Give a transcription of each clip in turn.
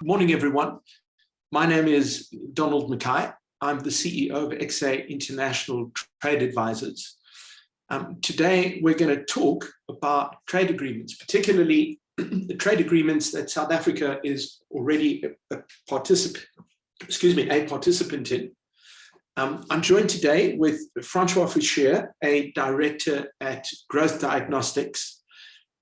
Morning, everyone. My name is Donald MacKay. I'm the CEO of MacKay International Trade Advisors. Today, we're going to talk about trade agreements, particularly the trade agreements that South Africa is already a participant in. I'm joined today with Francois Fouche, a director at Growth Diagnostics,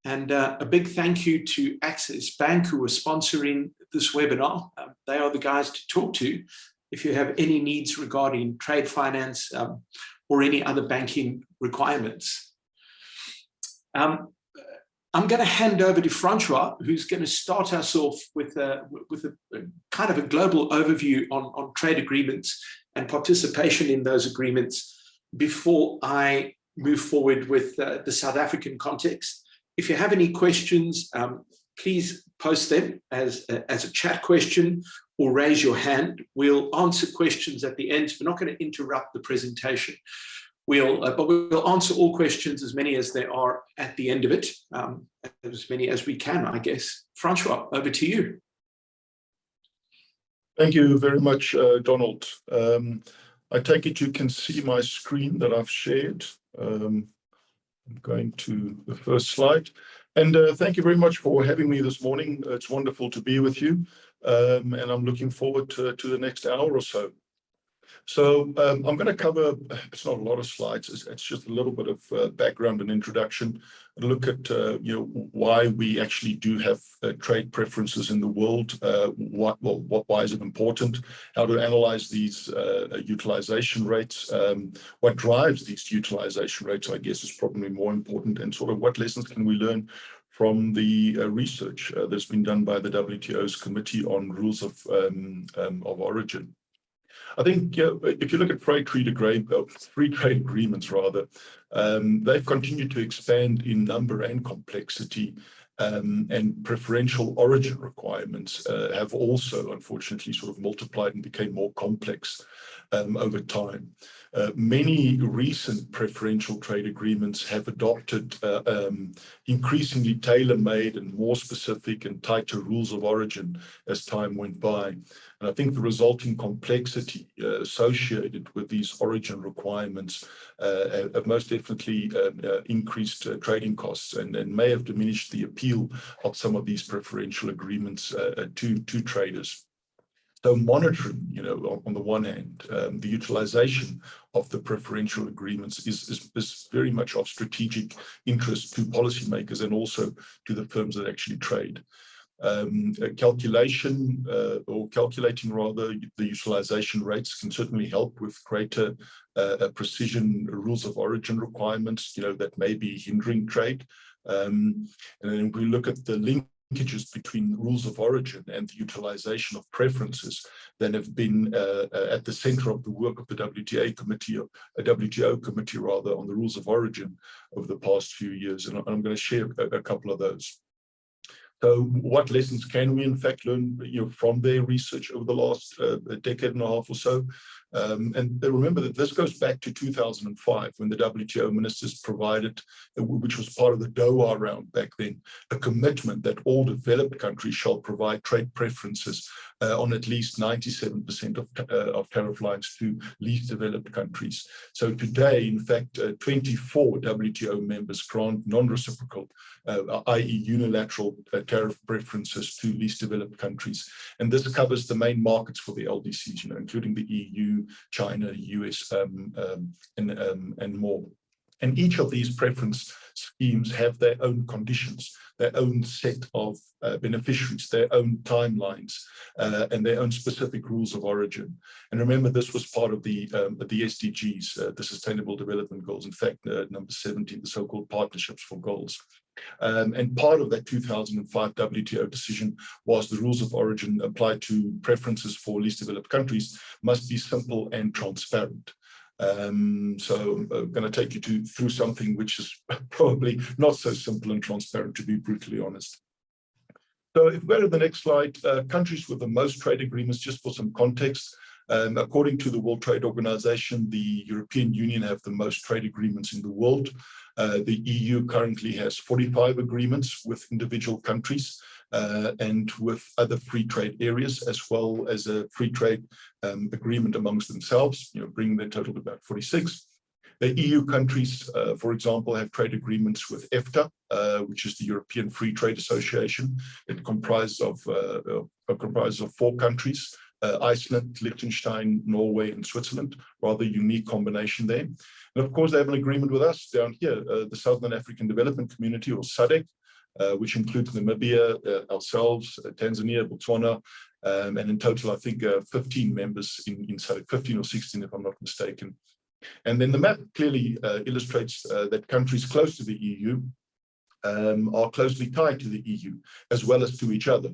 and a big thank you to Access Bank, who are sponsoring this webinar. They are the guys to talk to if you have any needs regarding trade finance or any other banking requirements. I'm going to hand over to Francois, who's going to start us off with a kind of a global overview on trade agreements and participation in those agreements before I move forward with the South African context. If you have any questions, please post them as a chat question or raise your hand. We'll answer questions at the end. We're not going to interrupt the presentation. But we'll answer all questions, as many as there are at the end of it, as many as we can, I guess. Francois, over to you. Thank you very much, Donald. I take it you can see my screen that I've shared. I'm going to the first slide. And thank you very much for having me this morning. It's wonderful to be with you. And I'm looking forward to the next hour or so. So I'm going to cover, it's not a lot of slides, it's just a little bit of background and introduction, and look at why we actually do have trade preferences in the world, why is it important, how to analyze these utilization rates, what drives these utilization rates, I guess, is probably more important, and sort of what lessons can we learn from the research that's been done by the WTO's Committee on Rules of Origin. I think if you look at free trade agreements, they've continued to expand in number and complexity, and preferential origin requirements have also, unfortunately, sort of multiplied and became more complex over time. Many recent preferential trade agreements have adopted increasingly tailor-made and more specific and tighter rules of origin as time went by. And I think the resulting complexity associated with these origin requirements have most definitely increased trading costs and may have diminished the appeal of some of these preferential agreements to traders. So monitoring, on the one hand, the utilization of the preferential agreements is very much of strategic interest to policymakers and also to the firms that actually trade. Calculating the utilization rates can certainly help with greater precision rules of origin requirements, that may be hindering trade. And then we look at the linkages between rules of origin and the utilization of preferences that have been at the center of the work of the WTO committee on the rules of origin over the past few years. And I'm going to share a couple of those. So what lessons can we in fact learn from their research over the last decade and a half or so? And remember that this goes back to 2005 when the WTO ministers provided, which was part of the Doha round back then, a commitment that all developed countries shall provide trade preferences on at least 97% of tariff lines to least developed countries. So today, in fact, 24 WTO members grant non-reciprocal, i.e. unilateral tariff preferences to least developed countries. And this covers the main markets for the LDCs, including the EU, China, US, and more. And each of these preference schemes have their own conditions, their own set of beneficiaries, their own timelines, and their own specific rules of origin. And remember, this was part of the SDGs, the Sustainable Development Goals. In fact, number 17, the so-called Partnerships for Goals. And part of that 2005 WTO decision was the rules of origin applied to preferences for least developed countries must be simple and transparent. So I'm going to take you through something which is probably not so simple and transparent, to be brutally honest. So if we go to the next slide, countries with the most trade agreements, just for some context, according to the World Trade Organization, the European Union have the most trade agreements in the world. The EU currently has 45 agreements with individual countries, and with other free trade areas, as well as a free trade agreement amongst themselves, bringing their total to about 46. The EU countries, for example, have trade agreements with EFTA, which is the European Free Trade Association. It comprises of 4 countries, Iceland, Liechtenstein, Norway, and Switzerland. Rather unique combination there. And of course, they have an agreement with us down here, the Southern African Development Community, or SADC, which includes Namibia, ourselves, Tanzania, Botswana, and in total, I think 15 members in SADC, 15 or 16 if I'm not mistaken. And then the map clearly illustrates that countries close to the EU are closely tied to the EU, as well as to each other,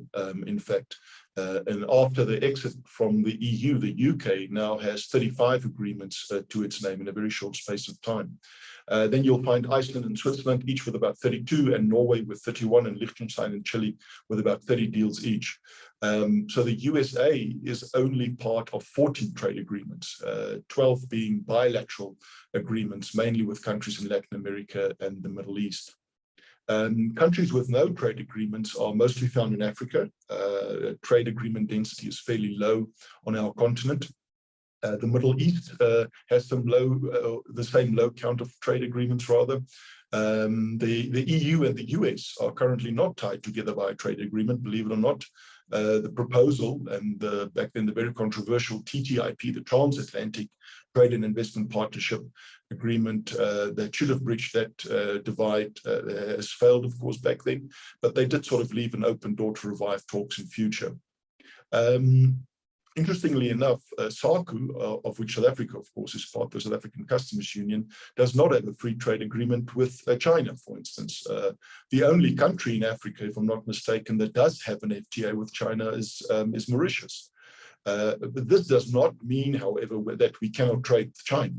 in fact. And after the exit from the EU, the UK now has 35 agreements to its name in a very short space of time. Then you'll find Iceland and Switzerland, each with about 32, and Norway with 31, and Liechtenstein and Chile with about 30 deals each. So the USA is only part of 14 trade agreements, 12 being bilateral agreements, mainly with countries in Latin America and the Middle East. Countries with no trade agreements are mostly found in Africa. Trade agreement density is fairly low on our continent. The Middle East has some the same low count of trade agreements rather. The EU and the US are currently not tied together by a trade agreement, believe it or not. The proposal and back then the very controversial TTIP, the Transatlantic Trade and Investment Partnership Agreement that should have bridged that divide has failed, of course, back then, but they did sort of leave an open door to revive talks in future. Interestingly enough, SACU, of which South Africa, of course, is part of the South African Customs Union, does not have a free trade agreement with China, for instance. The only country in Africa, if I'm not mistaken, that does have an FTA with China is Mauritius. But this does not mean, however, that we cannot trade with China.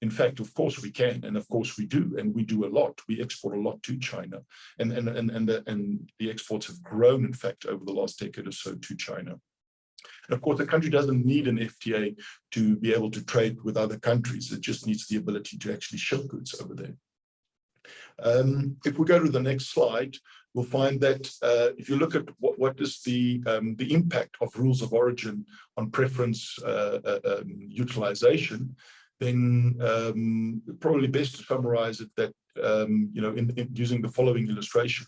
In fact, of course we can, and of course we do, and we do a lot. We export a lot to China, and the exports have grown, in fact, over the last decade or so to China. And of course, the country doesn't need an FTA to be able to trade with other countries. It just needs the ability to actually ship goods over there. If we go to the next slide, we'll find that if you look at what is the impact of rules of origin on preference utilization, then probably best to summarize it that in using the following illustration.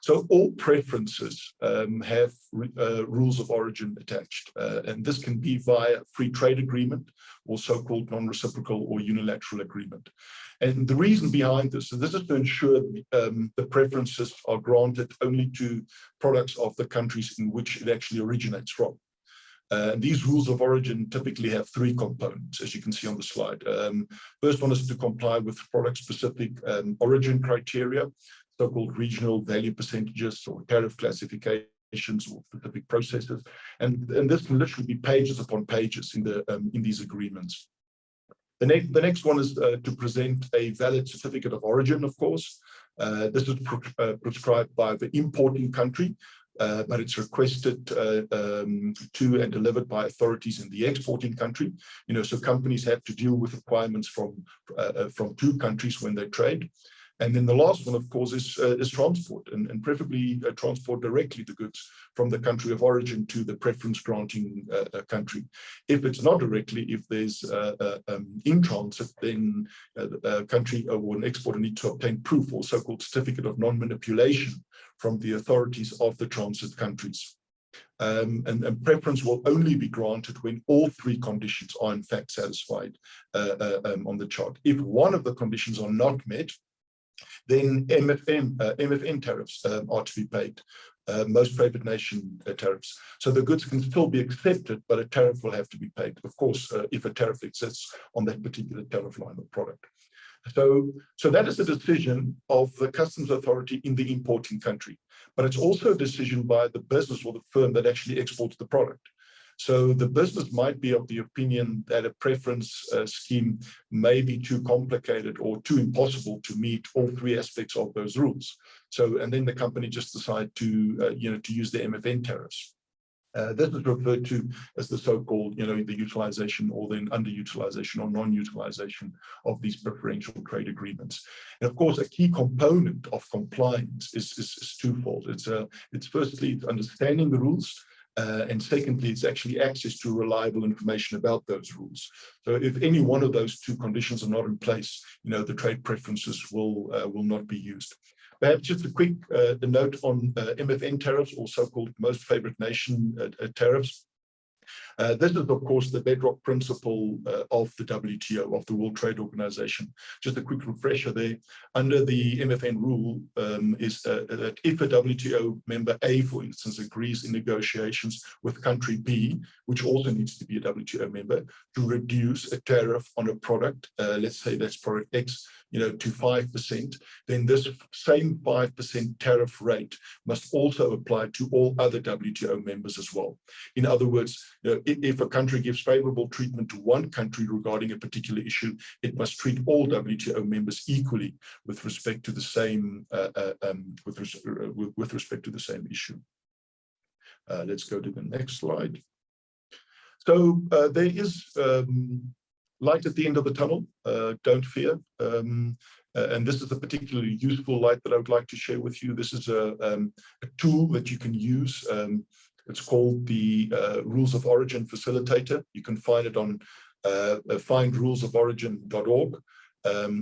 So all preferences have rules of origin attached, and this can be via free trade agreement or so-called non-reciprocal or unilateral agreement. And the reason behind this is to ensure the preferences are granted only to products of the countries in which it actually originates from. These rules of origin typically have 3 components, as you can see on the slide. First one is to comply with product-specific origin criteria, so-called regional value percentages or tariff classifications or specific processes, and this can literally be pages upon pages in these agreements. The next one is to present a valid certificate of origin, of course. This is prescribed by the importing country, but it's requested to and delivered by authorities in the exporting country. So companies have to deal with requirements from 2 countries when they trade. And then the last one, of course, is transport, and preferably transport directly the goods from the country of origin to the preference granting country. If it's not directly, if there's in transit, then a country or an exporter needs to obtain proof or so-called certificate of non-manipulation from the authorities of the transit countries. And preference will only be granted when all 3 conditions are in fact satisfied on the chart. If one of the conditions are not met, then MFN tariffs are to be paid, most favored nation tariffs. So the goods can still be accepted, but a tariff will have to be paid, of course, if a tariff exists on that particular tariff line of product. So that is a decision of the customs authority in the importing country, but it's also a decision by the business or the firm that actually exports the product. So the business might be of the opinion that a preference scheme may be too complicated or too impossible to meet all 3 aspects of those rules. So, and then the company just decide to use the MFN tariffs. This is referred to as the so-called, the utilization or then underutilization or non-utilization of these preferential trade agreements. And of course, a key component of compliance is twofold. It's firstly understanding the rules, and secondly, it's actually access to reliable information about those rules. So if any one of those two conditions are not in place, the trade preferences will not be used. Perhaps just a quick note on MFN tariffs, or so-called most favored nation tariffs. This is, of course, the bedrock principle of the WTO, of the World Trade Organization. Just a quick refresher there. Under the MFN rule is that if a WTO member A, for instance, agrees in negotiations with country B, which also needs to be a WTO member, to reduce a tariff on a product, let's say that's product X, to 5%, then this same 5% tariff rate must also apply to all other WTO members as well. In other words, if a country gives favorable treatment to one country regarding a particular issue, it must treat all WTO members equally with respect to the same with respect to the same issue. Let's go to the next slide. So there is light at the end of the tunnel. Don't fear. And this is a particularly useful light that I would like to share with you. This is a tool that you can use. It's called the Rules of Origin Facilitator. You can find it on findrulesoforigin.org.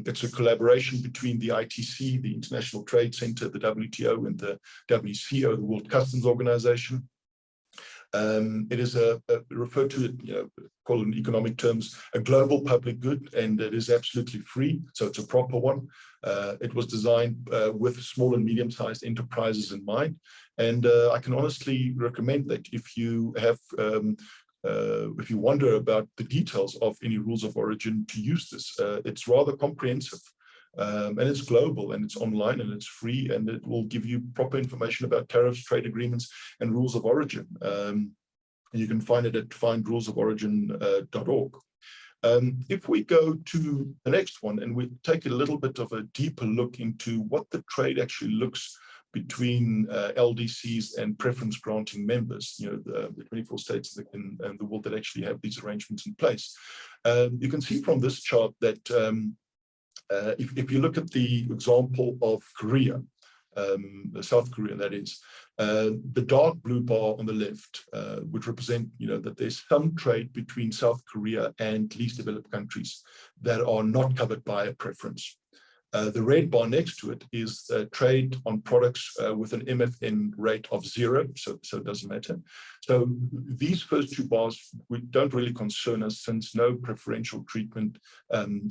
It's a collaboration between the ITC, the International Trade Center, the WTO, and the WCO, the World Customs Organization. It is referred to it, called in economic terms, a global public good, and it is absolutely free, so it's a proper one. It was designed with small and medium-sized enterprises in mind, and I can honestly recommend that if you have, if you wonder about the details of any rules of origin, to use this. It's rather comprehensive. And it's global, and it's online, and it's free, and it will give you proper information about tariffs, trade agreements, and rules of origin. You can find it at findrulesoforigin.org. If we go to the next one, and we take a little bit of a deeper look into what the trade actually looks between LDCs and preference granting members, the 24 states in the world that actually have these arrangements in place. You can see from this chart that if you look at the example of Korea, South Korea, that is, the dark blue bar on the left would represent, that there's some trade between South Korea and least developed countries that are not covered by a preference. The red bar next to it is trade on products with an MFN rate of 0, so it doesn't matter. So these first two bars don't really concern us, since no preferential treatment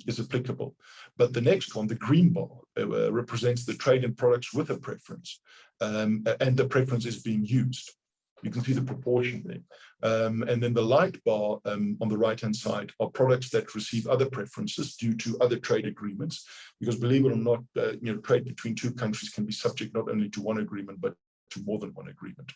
is applicable. But the next one, the green bar, represents the trade in products with a preference, and the preference is being used. You can see the proportion there. And then the light bar on the right-hand side are products that receive other preferences due to other trade agreements, because believe it or not, trade between two countries can be subject not only to one agreement, but to more than one agreement.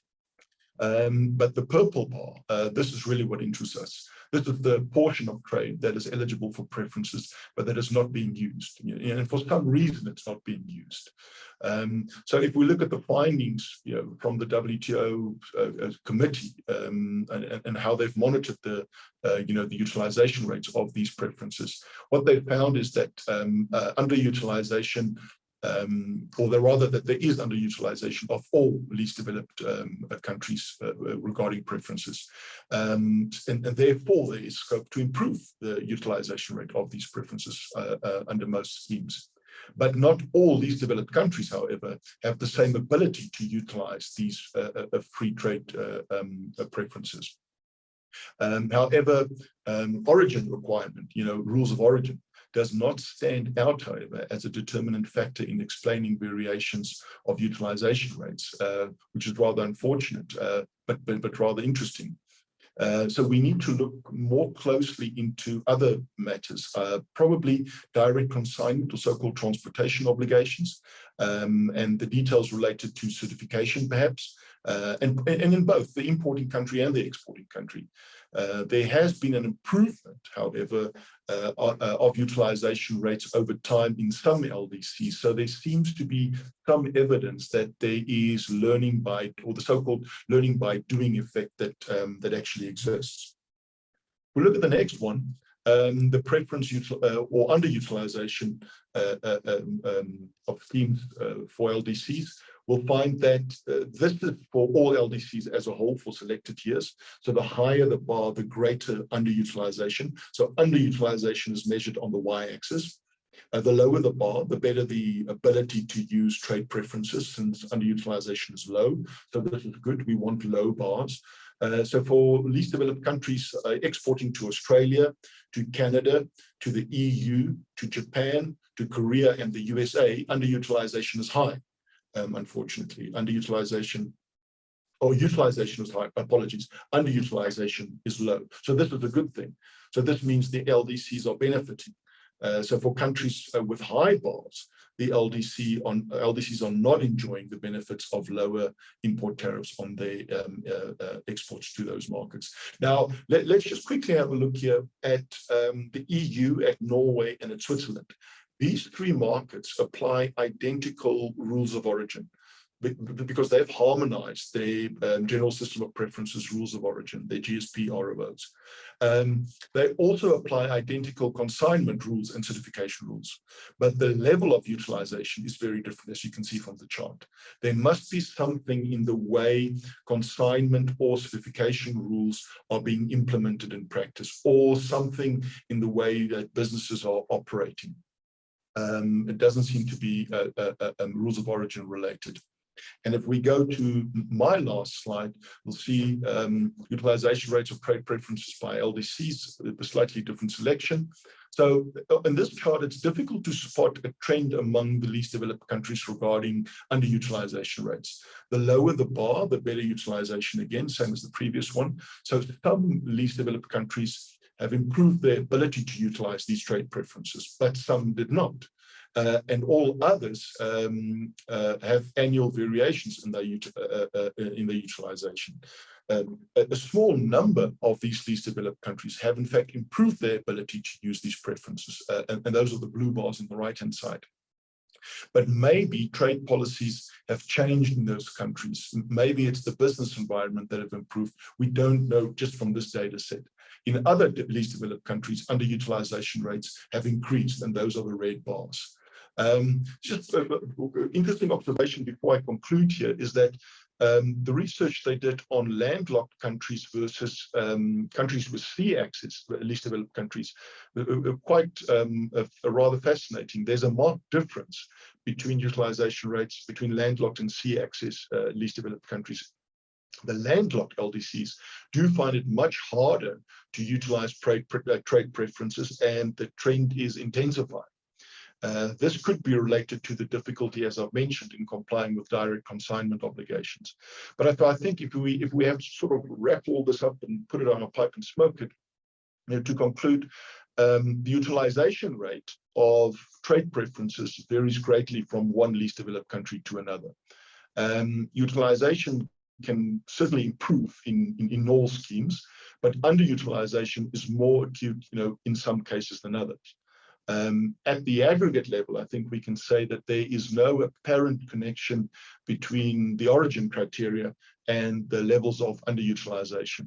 But the purple bar, this is really what interests us. This is the portion of trade that is eligible for preferences, but that is not being used. And for some reason, it's not being used. So if we look at the findings, from the WTO committee and how they've monitored the utilization rates of these preferences, what they found is that underutilization, or rather that there is underutilization of all least developed countries regarding preferences. And therefore, there is scope to improve the utilization rate of these preferences under most schemes. But not all least developed countries, however, have the same ability to utilize these free trade preferences. However, origin requirement, rules of origin, does not stand out, however, as a determinant factor in explaining variations of utilization rates, which is rather unfortunate, but rather interesting. So we need to look more closely into other matters, probably direct consignment or so-called transportation obligations. and the details related to certification, perhaps, and in both the importing country and the exporting country. There has been an improvement, however, of utilization rates over time in some LDCs. So there seems to be some evidence that there is learning by, or the so-called learning by doing effect that, that actually exists. We look at the next one, the preference or underutilization of schemes for LDCs. We'll find that this is for all LDCs as a whole for selected years. So the higher the bar, the greater underutilization. So underutilization is measured on the y-axis. The lower the bar, the better the ability to use trade preferences, since underutilization is low. So this is good. We want low bars. So for least developed countries exporting to Australia, to Canada, to the EU, to Japan, to Korea, and the USA, underutilization is high. Unfortunately, underutilization or utilization is high, apologies, underutilization is low. So this is a good thing. So this means the LDCs are benefiting. So for countries with high bars, the LDCs are not enjoying the benefits of lower import tariffs on their exports to those markets. Now, let's just quickly have a look here at the EU, at Norway, and at Switzerland. These three markets apply identical rules of origin because they've harmonized their general system of preferences, rules of origin, their GSP ROOs. They also apply identical consignment rules and certification rules, but the level of utilization is very different, as you can see from the chart. There must be something in the way consignment or certification rules are being implemented in practice, or something in the way that businesses are operating. It doesn't seem to be rules of origin related. And if we go to my last slide, we'll see utilization rates of trade preferences by LDCs, a slightly different selection. So in this chart, it's difficult to spot a trend among the least developed countries regarding underutilization rates. The lower the bar, the better utilization, again, same as the previous one. So some least developed countries have improved their ability to utilize these trade preferences, but some did not. And all others have annual variations in their utilization. A small number of these least developed countries have in fact improved their ability to use these preferences, and those are the blue bars on the right-hand side. But maybe trade policies have changed in those countries. Maybe it's the business environment that have improved. We don't know just from this data set. In other least developed countries, underutilization rates have increased, and those are the red bars. Just an interesting observation before I conclude here is that the research they did on landlocked countries versus countries with sea access, least developed countries, quite rather fascinating. There's a marked difference between utilization rates between landlocked and sea access least developed countries. The landlocked LDCs do find it much harder to utilize trade preferences, and the trend is intensifying. This could be related to the difficulty, as I've mentioned, in complying with direct consignment obligations. But I think if we have to sort of wrap all this up and put it on a pipe and smoke it, to conclude, the utilization rate of trade preferences varies greatly from one least developed country to another. Utilization can certainly improve in all schemes, but underutilization is more acute, in some cases than others. At the aggregate level, I think we can say that there is no apparent connection between the origin criteria and the levels of underutilization.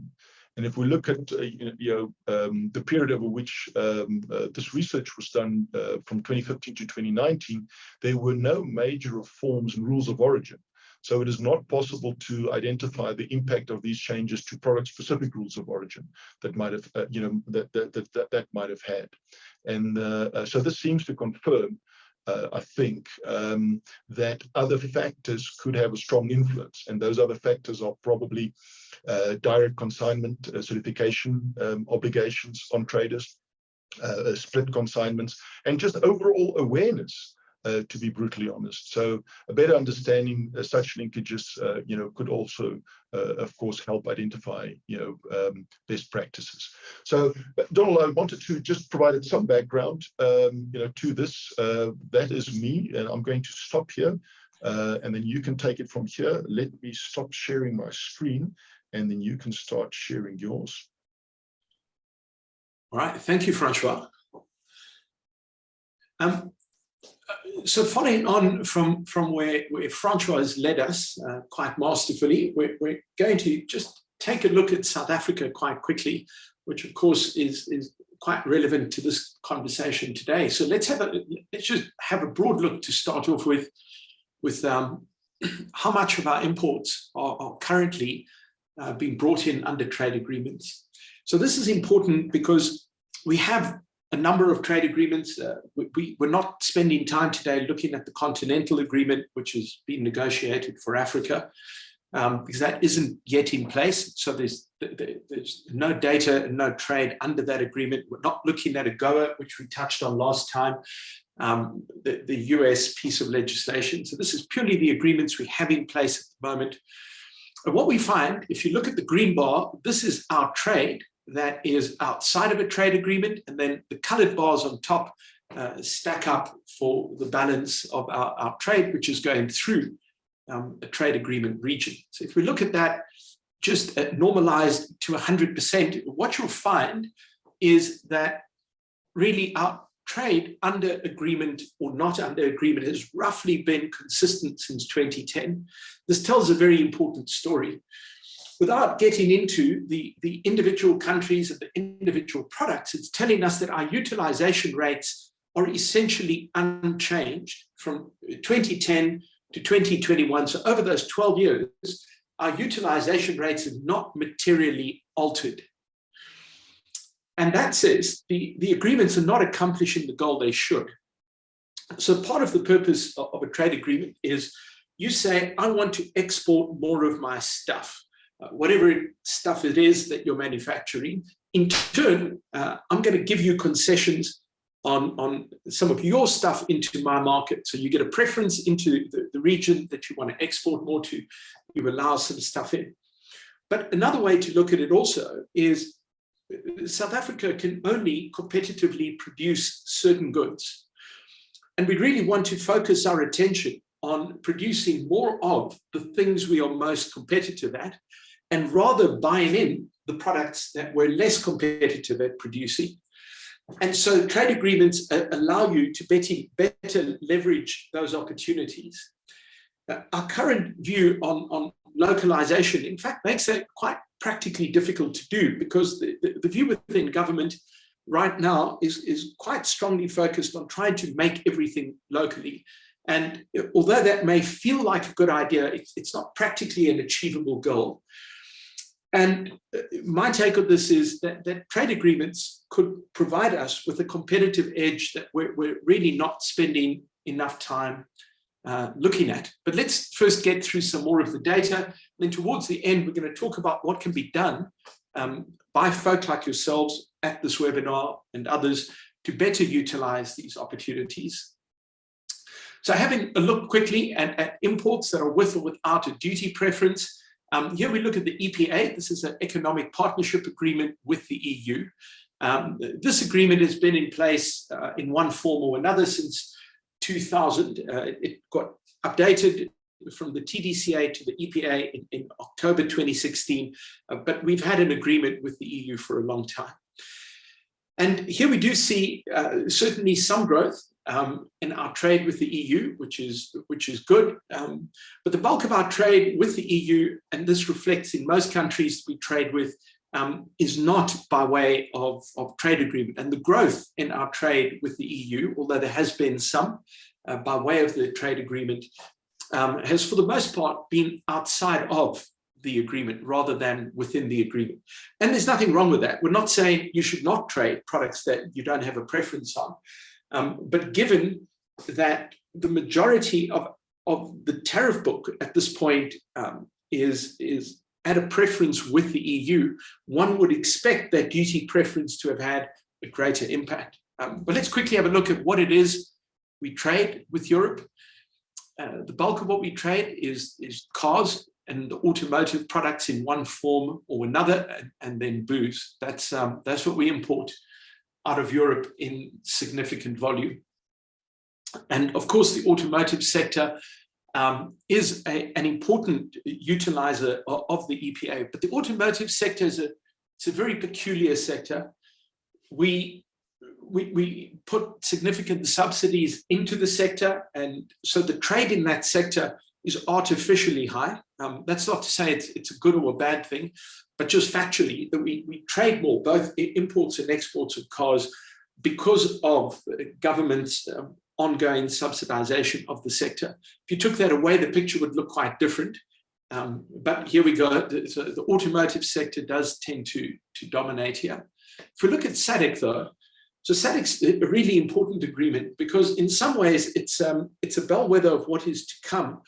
And if we look at the period over which this research was done, from 2015 to 2019, there were no major reforms in rules of origin. So it is not possible to identify the impact of these changes to product-specific rules of origin that might have, that might have had. And so this seems to confirm, I think, that other factors could have a strong influence, and those other factors are probably direct consignment certification obligations on traders, split consignments, and just overall awareness to be brutally honest. So a better understanding such linkages, could also, of course, help identify, best practices. So, Donald, I wanted to just provide some background, to this. That is me, and I'm going to stop here, and then you can take it from here. Let me stop sharing my screen, and then you can start sharing yours. All right, thank you, Francois. So following on from where Francois has led us quite masterfully, we're going to just take a look at South Africa quite quickly, which of course is quite relevant to this conversation today. So let's just have a broad look to start off with how much of our imports are currently being brought in under trade agreements. So this is important because we have a number of trade agreements. We're not spending time today looking at the Continental Agreement, which has been negotiated for Africa, because that isn't yet in place. So there's no data and no trade under that agreement. We're not looking at AGOA, which we touched on last time, the US piece of legislation. So this is purely the agreements we have in place at the moment. And what we find, if you look at the green bar, this is our trade that is outside of a trade agreement, and then the colored bars on top stack up for the balance of our trade, which is going through a trade agreement region. So if we look at that just normalized to 100%, what you'll find is that really our trade under agreement or not under agreement has roughly been consistent since 2010. This tells a very important story. Without getting into the individual countries and the individual products, it's telling us that our utilization rates are essentially unchanged from 2010 to 2021. So over those 12 years, our utilization rates have not materially altered. And that says the agreements are not accomplishing the goal they should. So part of the purpose of a trade agreement is you say, I want to export more of my stuff. Whatever stuff it is that you're manufacturing. In turn, I'm going to give you concessions on some of your stuff into my market. So you get a preference into the region that you want to export more to. You allow some stuff in. But another way to look at it also is South Africa can only competitively produce certain goods. And we really want to focus our attention on producing more of the things we are most competitive at, and rather buying in the products that we're less competitive at producing. And so trade agreements allow you to better leverage those opportunities. Our current view on localization, in fact, makes that quite practically difficult to do, because the view within government right now is quite strongly focused on trying to make everything locally. And although that may feel like a good idea, it's not practically an achievable goal. And my take on this is that trade agreements could provide us with a competitive edge that we're really not spending enough time looking at. But let's first get through some more of the data. Then towards the end, we're going to talk about what can be done by folk like yourselves at this webinar and others to better utilize these opportunities. So having a look quickly at imports that are with or without a duty preference. Here we look at the EPA. This is an economic partnership agreement with the EU. This agreement has been in place in one form or another since 2000. It got updated from the TDCA to the EPA in October 2016, but we've had an agreement with the EU for a long time. And here we do see certainly some growth in our trade with the EU, which is good. But the bulk of our trade with the EU, and this reflects in most countries we trade with, is not by way of trade agreement. And the growth in our trade with the EU, although there has been some by way of the trade agreement, has for the most part been outside of the agreement rather than within the agreement. And there's nothing wrong with that. We're not saying you should not trade products that you don't have a preference on. But given that the majority of the tariff book at this point is at a preference with the EU, one would expect that duty preference to have had a greater impact. But let's quickly have a look at what it is we trade with Europe. The bulk of what we trade is cars and automotive products in one form or another, and then booze. That's what we import out of Europe in significant volume. And of course, the automotive sector is an important utilizer of the EPA. But the automotive sector is a very peculiar sector. We put significant subsidies into the sector, and so the trade in that sector is artificially high. That's not to say it's a good or a bad thing, but just factually that we trade more, both imports and exports of cars, because of government's ongoing subsidization of the sector. If you took that away, the picture would look quite different. But here we go. So the automotive sector does tend to dominate here. If we look at SADC, though, so SADC's a really important agreement because in some ways it's a bellwether of what is to come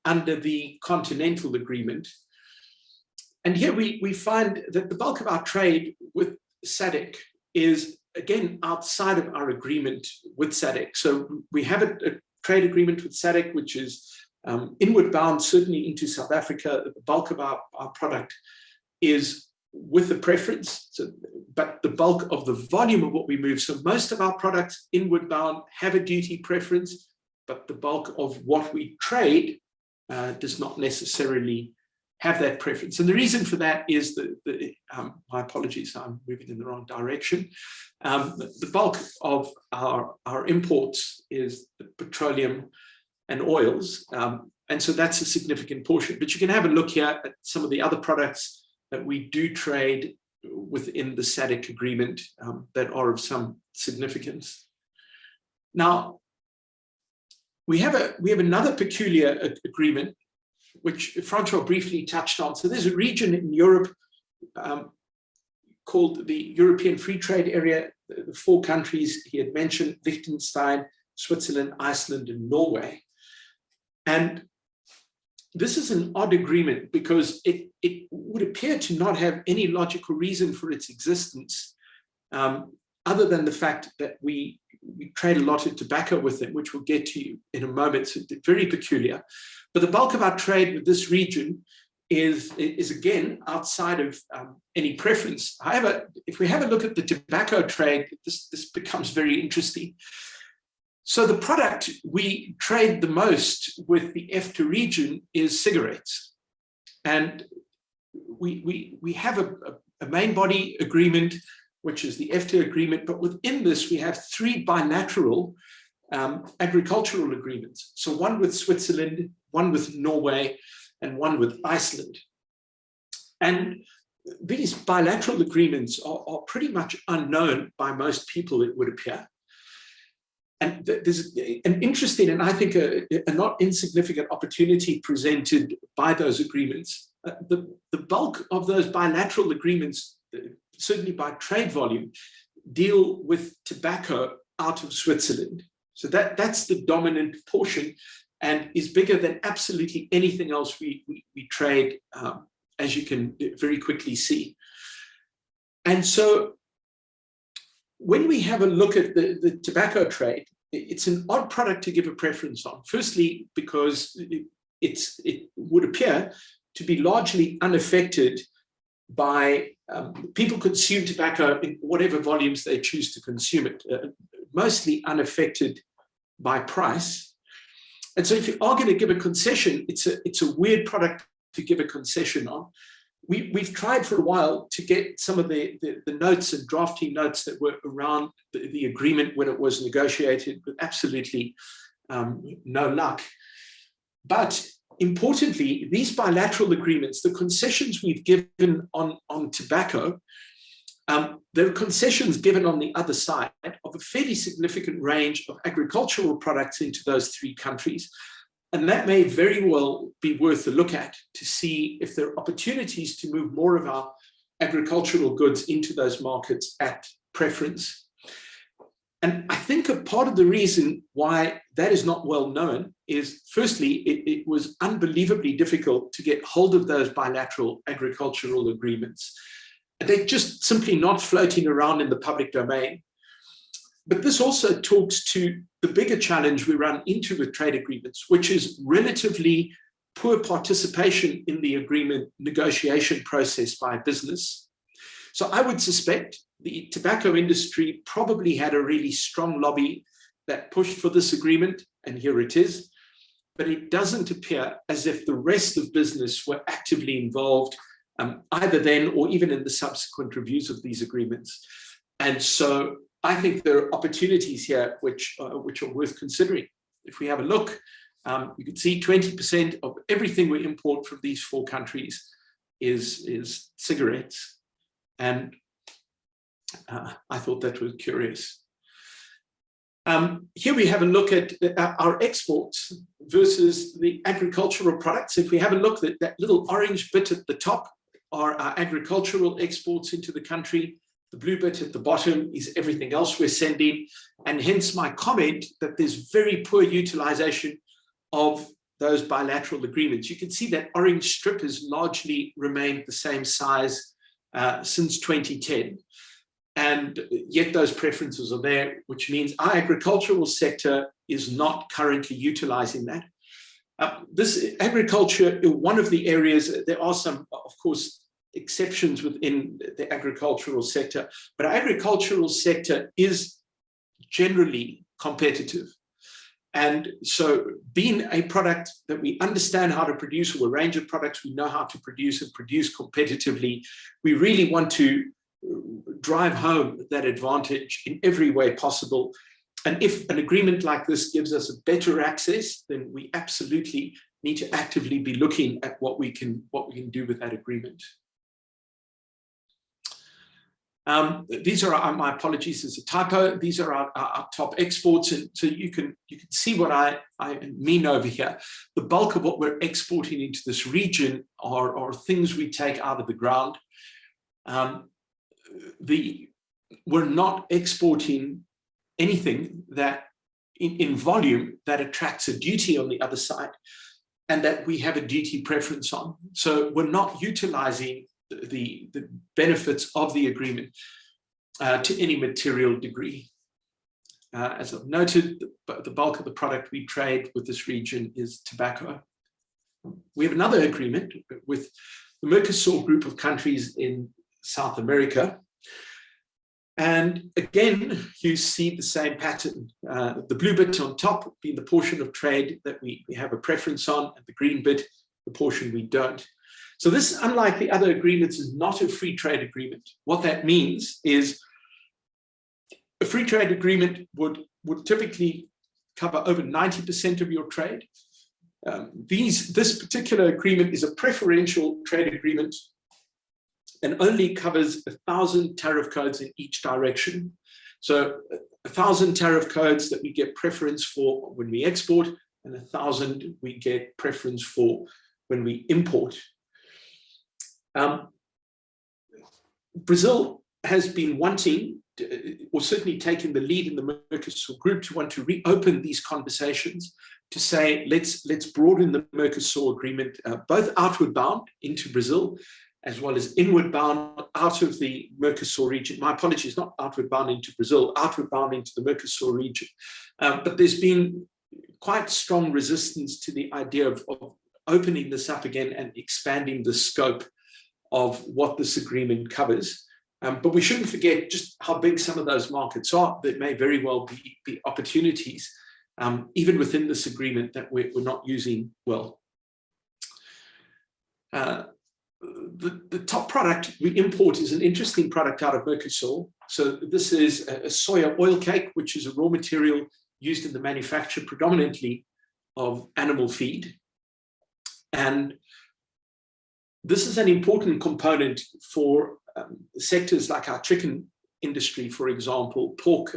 under the Continental Agreement. And here we find that the bulk of our trade with SADC is, again, outside of our agreement with SADC. So we have a trade agreement with SADC, which is inward bound, certainly into South Africa. The bulk of our product is with the preference, but the bulk of the volume of what we move. So most of our products inward bound have a duty preference, but the bulk of what we trade does not necessarily have that preference. And the reason for that is my apologies, I'm moving in the wrong direction. The bulk of our imports is the petroleum and oils. And so that's a significant portion. But you can have a look here at some of the other products that we do trade within the SADC agreement that are of some significance. Now, we have another peculiar agreement, which Francois briefly touched on. So there's a region in Europe called the European Free Trade Area. The 4 countries he had mentioned: Liechtenstein, Switzerland, Iceland, and Norway. And this is an odd agreement because it would appear to not have any logical reason for its existence, other than the fact that we trade a lot of tobacco with them, which we'll get to in a moment. So it's very peculiar. But the bulk of our trade with this region is again outside of any preference. However, if we have a look at the tobacco trade, this becomes very interesting. So the product we trade the most with the EFTA region is cigarettes. And we have a main body agreement, which is the EFTA agreement, but within this we have 3 bilateral agricultural agreements. So one with Switzerland, one with Norway, and one with Iceland. And these bilateral agreements are pretty much unknown by most people, it would appear. And there's an interesting and I think a not insignificant opportunity presented by those agreements. The bulk of those bilateral agreements, certainly by trade volume, deal with tobacco out of Switzerland. So that's the dominant portion and is bigger than absolutely anything else we trade, as you can very quickly see. And so when we have a look at the tobacco trade, it's an odd product to give a preference on. Firstly, because it would appear to be largely unaffected by people consume tobacco in whatever volumes they choose to consume it, mostly unaffected by price. And so if you are going to give a concession, it's a weird product to give a concession on. We've tried for a while to get some of the notes and drafting notes that were around the agreement when it was negotiated, with absolutely no luck. But importantly, these bilateral agreements, the concessions we've given on tobacco, there are concessions given on the other side of a fairly significant range of agricultural products into those 3 countries. And that may very well be worth a look at to see if there are opportunities to move more of our agricultural goods into those markets at preference. And I think a part of the reason why that is not well known is, firstly, it was unbelievably difficult to get hold of those bilateral agricultural agreements. They're just simply not floating around in the public domain. But this also talks to the bigger challenge we run into with trade agreements, which is relatively poor participation in the agreement negotiation process by business. So I would suspect the tobacco industry probably had a really strong lobby that pushed for this agreement, and here it is. But it doesn't appear as if the rest of business were actively involved, either then or even in the subsequent reviews of these agreements. And so I think there are opportunities here which are worth considering. If we have a look, you can see 20% of everything we import from these 4 countries is cigarettes. And I thought that was curious. Here we have a look at our exports versus the agricultural products. If we have a look at that little orange bit at the top are our agricultural exports into the country. The blue bit at the bottom is everything else we're sending. And hence my comment that there's very poor utilization of those bilateral agreements. You can see that orange strip has largely remained the same size since 2010. And yet those preferences are there, which means our agricultural sector is not currently utilizing that. This agriculture, one of the areas, there are some, of course, exceptions within the agricultural sector, but our agricultural sector is generally competitive. And so being a product that we understand how to produce, or a range of products we know how to produce and produce competitively, we really want to drive home that advantage in every way possible. And if an agreement like this gives us a better access, then we absolutely need to actively be looking at what we can do with that agreement. These are my apologies, there's a typo. These are our top exports, and so you can see what I mean over here. The bulk of what we're exporting into this region are things we take out of the ground. We're not exporting anything that in volume that attracts a duty on the other side and that we have a duty preference on. So we're not utilizing the benefits of the agreement to any material degree. As I've noted, the bulk of the product we trade with this region is tobacco. We have another agreement with the Mercosur group of countries in South America. And again, you see the same pattern. The blue bit on top being the portion of trade that we have a preference on, and the green bit, the portion we don't. So this, unlike the other agreements, is not a free trade agreement. What that means is a free trade agreement would typically cover over 90% of your trade. This particular agreement is a preferential trade agreement and only covers 1,000 tariff codes in each direction. So 1,000 tariff codes that we get preference for when we export, and 1,000 we get preference for when we import. Brazil has been wanting, or certainly taking the lead in the Mercosur group, to want to reopen these conversations, to say, let's broaden the Mercosur agreement, both outward bound into Brazil, as well as inward bound out of the Mercosur region. My apologies, not outward bound into Brazil, outward bound into the Mercosur region. But there's been quite strong resistance to the idea of opening this up again and expanding the scope of what this agreement covers. But we shouldn't forget just how big some of those markets are. There may very well be opportunities, even within this agreement, that we're not using well. The top product we import is an interesting product out of Mercosur. So this is a soya oil cake, which is a raw material used in the manufacture predominantly of animal feed. And this is an important component for sectors like our chicken industry, for example. Pork,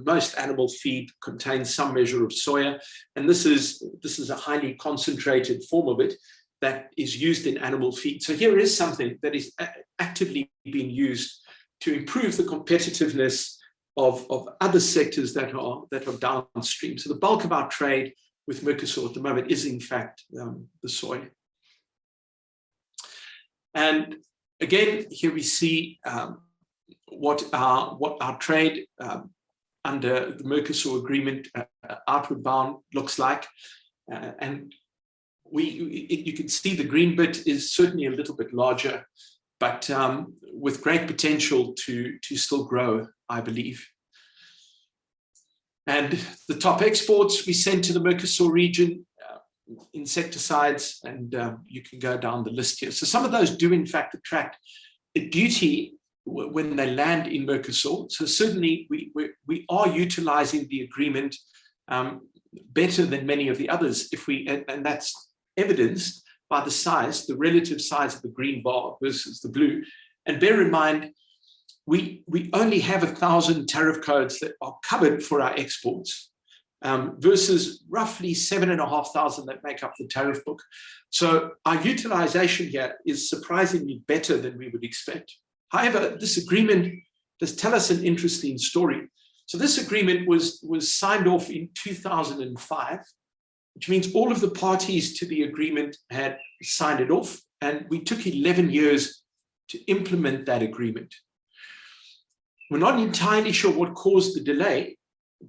most animal feed contains some measure of soya, and this is a highly concentrated form of it that is used in animal feed. So here is something that is actively being used to improve the competitiveness of other sectors that are downstream. So the bulk of our trade with Mercosur at the moment is in fact the soy. And again, here we see what our trade under the Mercosur agreement outward bound looks like. And you can see the green bit is certainly a little bit larger, but with great potential to still grow, I believe. And the top exports we send to the Mercosur region, insecticides, and you can go down the list here. So some of those do in fact attract a duty when they land in Mercosur. So certainly we are utilizing the agreement better than many of the others, and that's evidenced by the size, the relative size of the green bar versus the blue. And bear in mind, we only have 1,000 tariff codes that are covered for our exports, versus roughly 7,500 that make up the tariff book. So our utilization here is surprisingly better than we would expect. However, this agreement does tell us an interesting story. So this agreement was signed off in 2005, which means all of the parties to the agreement had signed it off, and we took 11 years to implement that agreement. We're not entirely sure what caused the delay,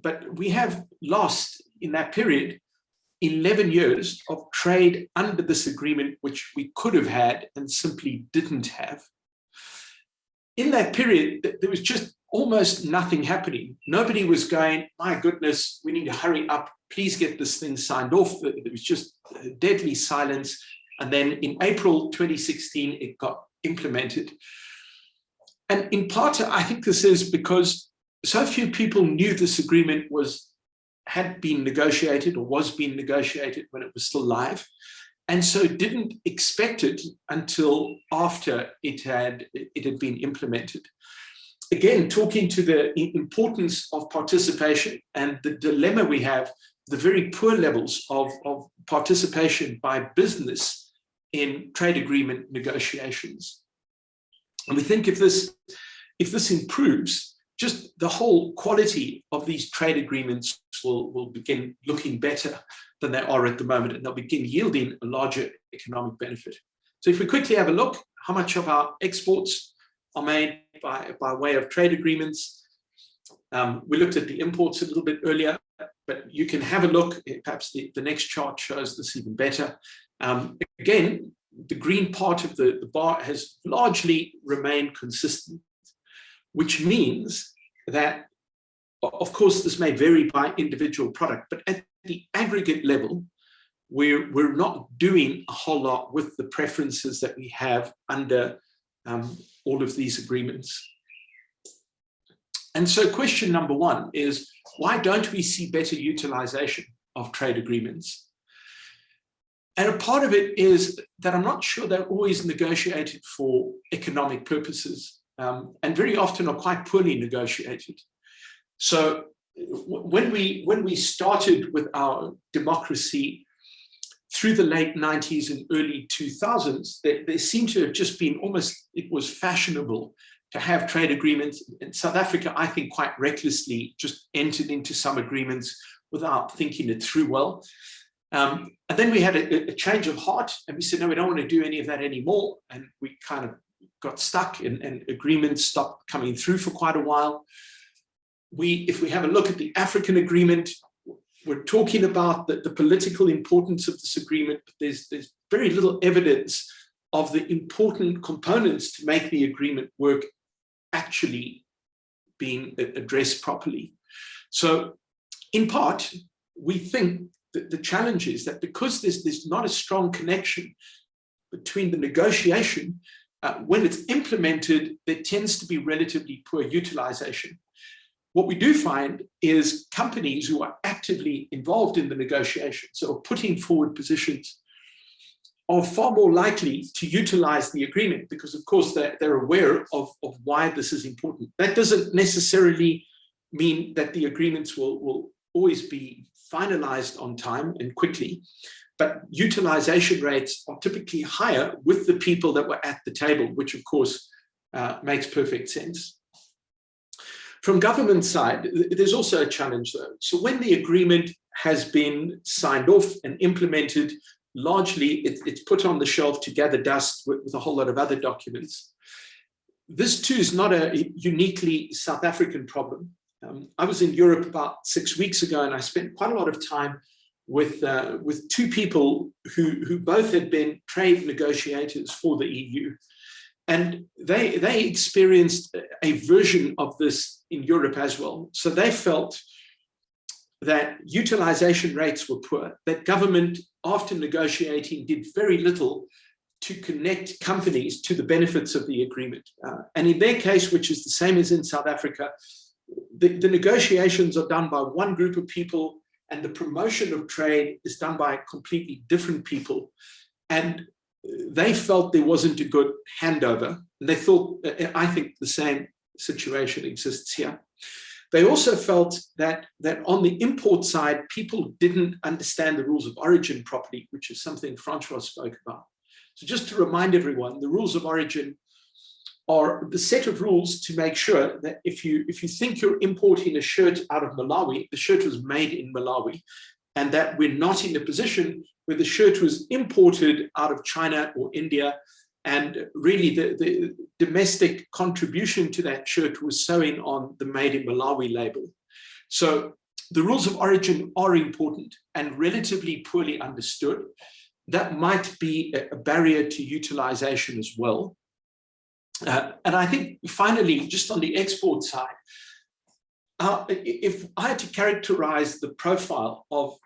but we have lost in that period 11 years of trade under this agreement, which we could have had and simply didn't have. In that period, there was just almost nothing happening. Nobody was going, my goodness, we need to hurry up, please get this thing signed off. There was just deadly silence. And then in April 2016, it got implemented. And in part, I think this is because so few people knew this agreement had been negotiated or was being negotiated when it was still live, and so didn't expect it until after it had been implemented. Again, talking to the importance of participation and the dilemma we have, the very poor levels of participation by business in trade agreement negotiations. And we think if this improves, just the whole quality of these trade agreements will begin looking better than they are at the moment, and they'll begin yielding a larger economic benefit. So if we quickly have a look, how much of our exports are made by way of trade agreements. We looked at the imports a little bit earlier, but you can have a look. Perhaps the next chart shows this even better. Again, the green part of the bar has largely remained consistent, which means that, of course, this may vary by individual product, but at the aggregate level, we're not doing a whole lot with the preferences that we have under all of these agreements. And so question number one is, why don't we see better utilization of trade agreements? And a part of it is that I'm not sure they're always negotiated for economic purposes, and very often are quite poorly negotiated. So when we started with our democracy through the late 90s and early 2000s, there seemed to have just been it was fashionable to have trade agreements. In South Africa, I think quite recklessly just entered into some agreements without thinking it through well. And then we had a change of heart, and we said, no, we don't want to do any of that anymore. And we kind of got stuck, and agreements stopped coming through for quite a while. If we have a look at the African agreement, we're talking about the political importance of this agreement, but there's very little evidence of the important components to make the agreement work actually being addressed properly. So in part, we think that the challenge is that because there's not a strong connection between the negotiation, when it's implemented, there tends to be relatively poor utilization. What we do find is companies who are actively involved in the negotiation, so putting forward positions, are far more likely to utilize the agreement because, of course, they're aware of why this is important. That doesn't necessarily mean that the agreements will always be finalized on time and quickly, but utilization rates are typically higher with the people that were at the table, which, of course, makes perfect sense. From government side, there's also a challenge, though. So when the agreement has been signed off and implemented, largely it's put on the shelf to gather dust with a whole lot of other documents. This, too, is not a uniquely South African problem. I was in Europe about 6 weeks ago, and I spent quite a lot of time with two people who both had been trade negotiators for the EU. And they experienced a version of this in Europe as well. So they felt that utilization rates were poor, that government, after negotiating, did very little to connect companies to the benefits of the agreement. And in their case, which is the same as in South Africa, the negotiations are done by one group of people, and the promotion of trade is done by completely different people. And they felt there wasn't a good handover. And they thought, I think the same situation exists here. They also felt that on the import side, people didn't understand the rules of origin properly, which is something Francois spoke about. So just to remind everyone, the rules of origin are the set of rules to make sure that if you think you're importing a shirt out of Malawi, the shirt was made in Malawi, and that we're not in a position where the shirt was imported out of China or India, and really the domestic contribution to that shirt was sewing on the Made in Malawi label. So the rules of origin are important and relatively poorly understood. That might be a barrier to utilization as well. And I think finally, just on the export side, if I had to characterize the profile of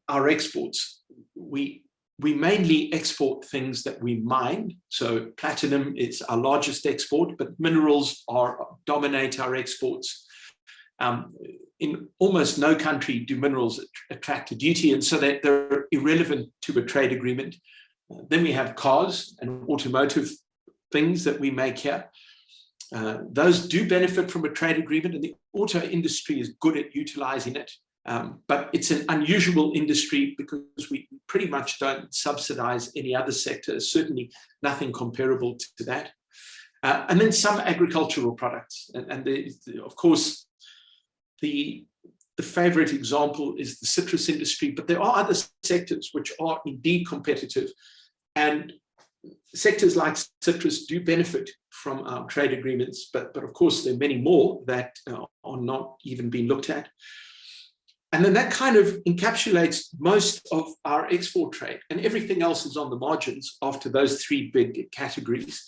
our exports, we mainly export things that we mine. So platinum is our largest export, but minerals dominate our exports. In almost no country do minerals attract a duty, and so they're irrelevant to a trade agreement. Then we have cars and automotive things that we make here. Those do benefit from a trade agreement, and the auto industry is good at utilizing it. But it's an unusual industry because we pretty much don't subsidize any other sector, certainly nothing comparable to that. And then some agricultural products. And of course, the favorite example is the citrus industry, but there are other sectors which are indeed competitive. And sectors like citrus do benefit from our trade agreements, but of course, there are many more that are not even being looked at. And then that kind of encapsulates most of our export trade, and everything else is on the margins after those three big categories.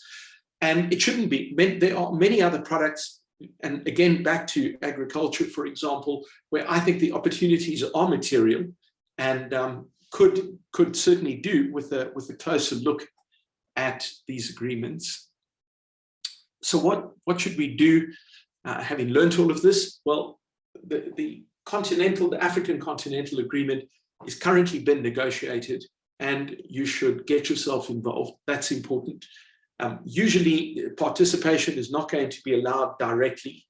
And it shouldn't be. There are many other products, and again, back to agriculture, for example, where I think the opportunities are material and could certainly do with a closer look at these agreements. So what should we do, having learned all of this? Well, the African Continental Agreement is currently being negotiated, and you should get yourself involved. That's important. Usually participation is not going to be allowed directly,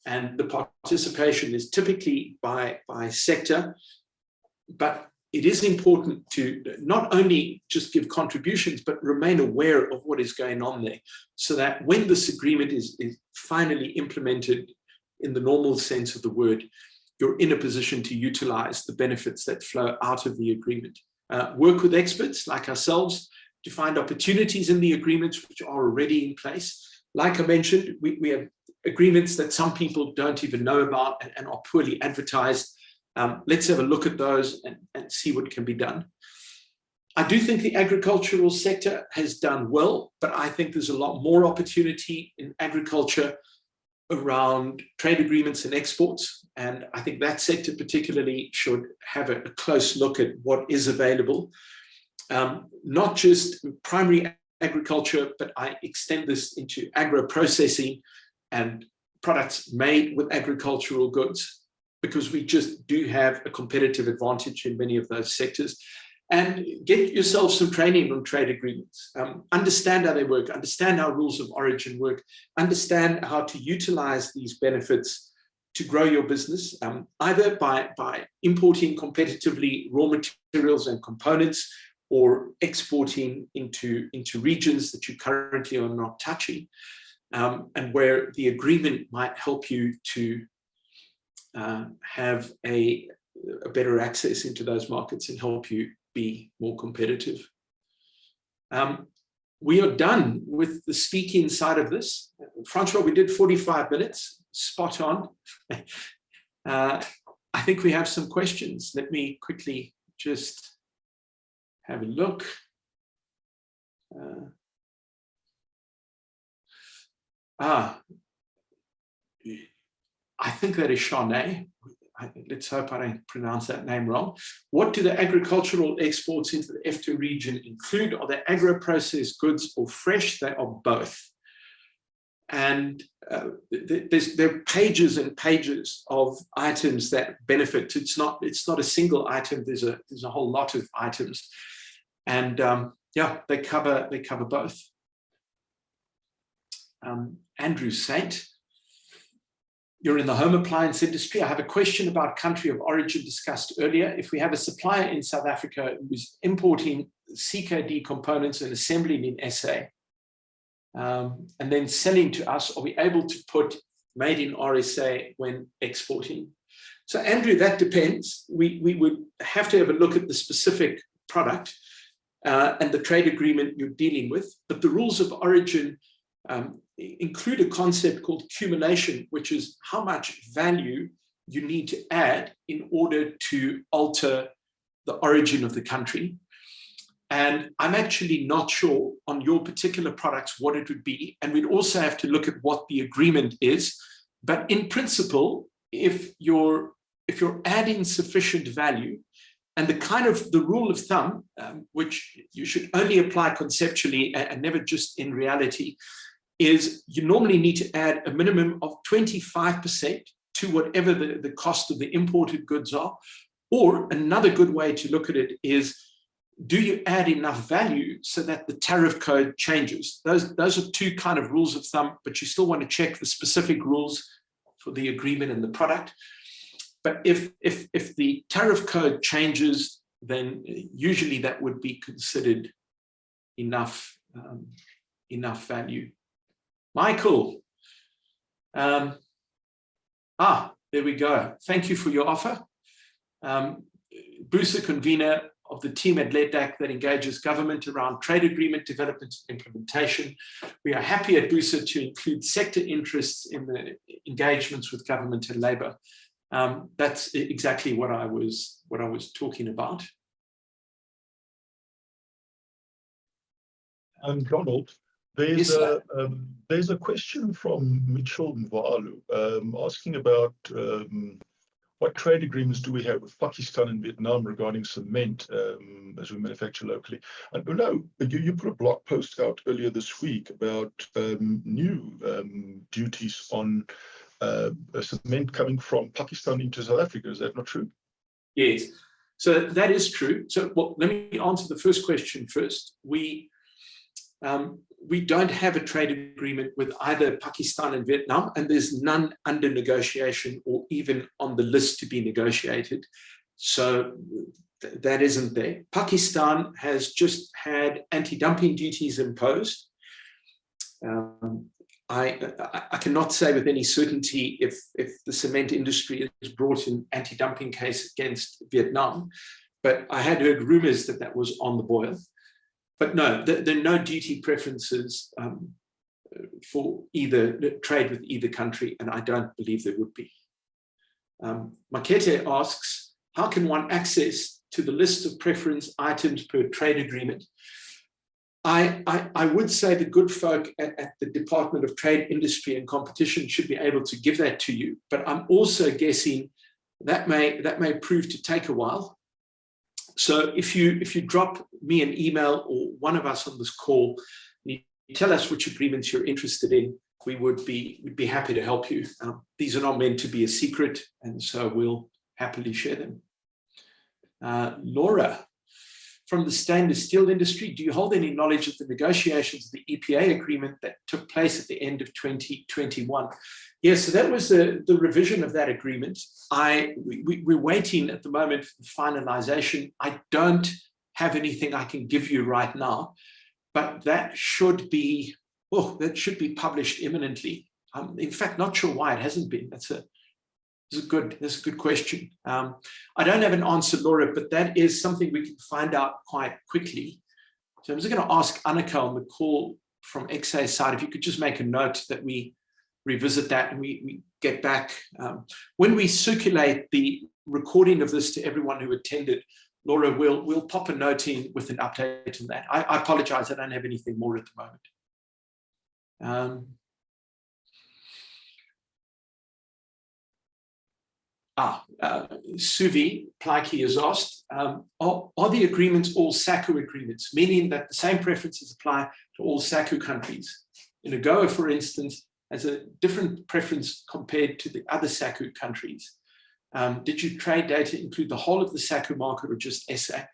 and the participation is typically by sector, but it is important to not only just give contributions, but remain aware of what is going on there, so that when this agreement is finally implemented in the normal sense of the word, you're in a position to utilize the benefits that flow out of the agreement. Work with experts like ourselves to find opportunities in the agreements which are already in place. Like I mentioned, we have agreements that some people don't even know about and are poorly advertised. Let's have a look at those and see what can be done. I do think the agricultural sector has done well, but I think there's a lot more opportunity in agriculture around trade agreements and exports. And I think that sector particularly should have a close look at what is available. Not just primary agriculture, but I extend this into agro-processing and products made with agricultural goods, because we just do have a competitive advantage in many of those sectors. And get yourself some training on trade agreements. Understand how they work, understand how rules of origin work, understand how to utilize these benefits to grow your business, either by importing competitively raw materials and components, or exporting into regions that you currently are not touching, and where the agreement might help you to have a better access into those markets and help you be more competitive. We are done with the speaking side of this. Francois, we did 45 minutes, spot on. I think we have some questions. Let me quickly just have a look. I think that is Charnay. Let's hope I don't pronounce that name wrong. What do the agricultural exports into the EFTA region include? Are they agro-processed goods or fresh? They are both. And there are pages and pages of items that benefit. It's not a single item. There's a whole lot of items, and yeah, they cover both. Andrew Saint, you're in the home appliance industry. I have a question about country of origin discussed earlier. If we have a supplier in South Africa who's importing CKD components and assembling in SA, and then selling to us, are we able to put made in RSA when exporting? So Andrew, that depends. We would have to have a look at the specific product and the trade agreement you're dealing with. But the rules of origin include a concept called accumulation, which is how much value you need to add in order to alter the origin of the country. And I'm actually not sure on your particular products what it would be. And we'd also have to look at what the agreement is. But in principle, if you're adding sufficient value, and the rule of thumb, which you should only apply conceptually and never just in reality, is you normally need to add a minimum of 25% to whatever the cost of the imported goods are. Or another good way to look at it is, do you add enough value so that the tariff code changes? Those are two kind of rules of thumb, but you still want to check the specific rules for the agreement and the product. But if the tariff code changes, then usually that would be considered enough value. Michael, there we go. Thank you for your offer. Bruce, the convener of the team at LEDAC that engages government around trade agreement development and implementation. We are happy at BUSA to include sector interests in the engagements with government and labor. That's exactly what I was talking about. Donald, there's a question from Mitchell Mvalu asking about what trade agreements do we have with Pakistan and Vietnam regarding cement as we manufacture locally? And you put a blog post out earlier this week about new duties on cement coming from Pakistan into South Africa. Is that not true? Yes, so that is true. So let me answer the first question first. We don't have a trade agreement with either Pakistan and Vietnam, and there's none under negotiation or even on the list to be negotiated. So that isn't there. Pakistan has just had anti-dumping duties imposed. I cannot say with any certainty if the cement industry has brought an anti-dumping case against Vietnam, but I had heard rumors that that was on the boil. But no, there are no duty preferences for either trade with either country, and I don't believe there would be. MacKay asks, how can one access to the list of preference items per trade agreement? I would say the good folk at the Department of Trade, Industry and Competition should be able to give that to you, but I'm also guessing that may prove to take a while. So if you drop me an email or one of us on this call, you tell us which agreements you're interested in, we'd be happy to help you. These are not meant to be a secret, and so we'll happily share them. Laura, from the stainless steel industry, do you hold any knowledge of the negotiations of the EPA agreement that took place at the end of 2021? Yes, so that was the revision of that agreement. We're waiting at the moment for finalization. I don't have anything I can give you right now, but that should be published imminently. In fact, not sure why it hasn't been. That's a good question. I don't have an answer, Laura, but that is something we can find out quite quickly. So I'm just going to ask Annika on the call from XA side if you could just make a note that we revisit that and we get back. When we circulate the recording of this to everyone who attended, Laura, we'll pop a note in with an update on that. I apologize, I don't have anything more at the moment. Suvi Plaiki has asked, are the agreements all SACU agreements, meaning that the same preferences apply to all SACU countries? In AGOA, for instance, has a different preference compared to the other SACU countries. Did your trade data include the whole of the SACU market or just SA?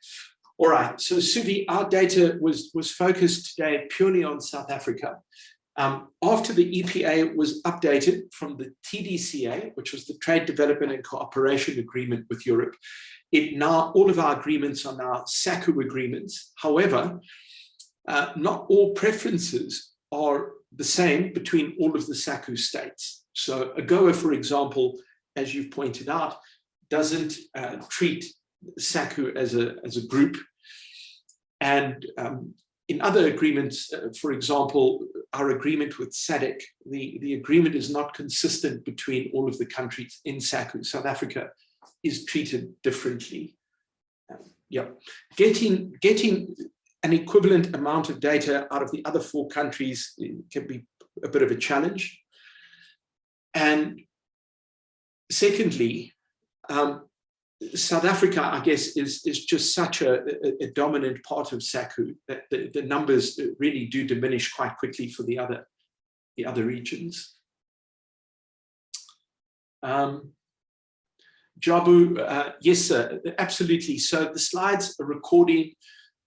All right, so Suvi, our data was focused today purely on South Africa. After the EPA was updated from the TDCA, which was the Trade Development and Cooperation Agreement with Europe, all of our agreements are now SACU agreements. However, not all preferences are the same between all of the SACU states. So AGOA, for example, as you've pointed out, doesn't treat SACU as a group. And in other agreements, for example, our agreement with SADC, the agreement is not consistent between all of the countries in SACU. South Africa is treated differently. Getting an equivalent amount of data out of the other 4 countries can be a bit of a challenge. And secondly, South Africa, I guess, is just such a dominant part of SACU that the numbers really do diminish quite quickly for the other regions. Jabu, yes, sir, absolutely. So the slides, a recording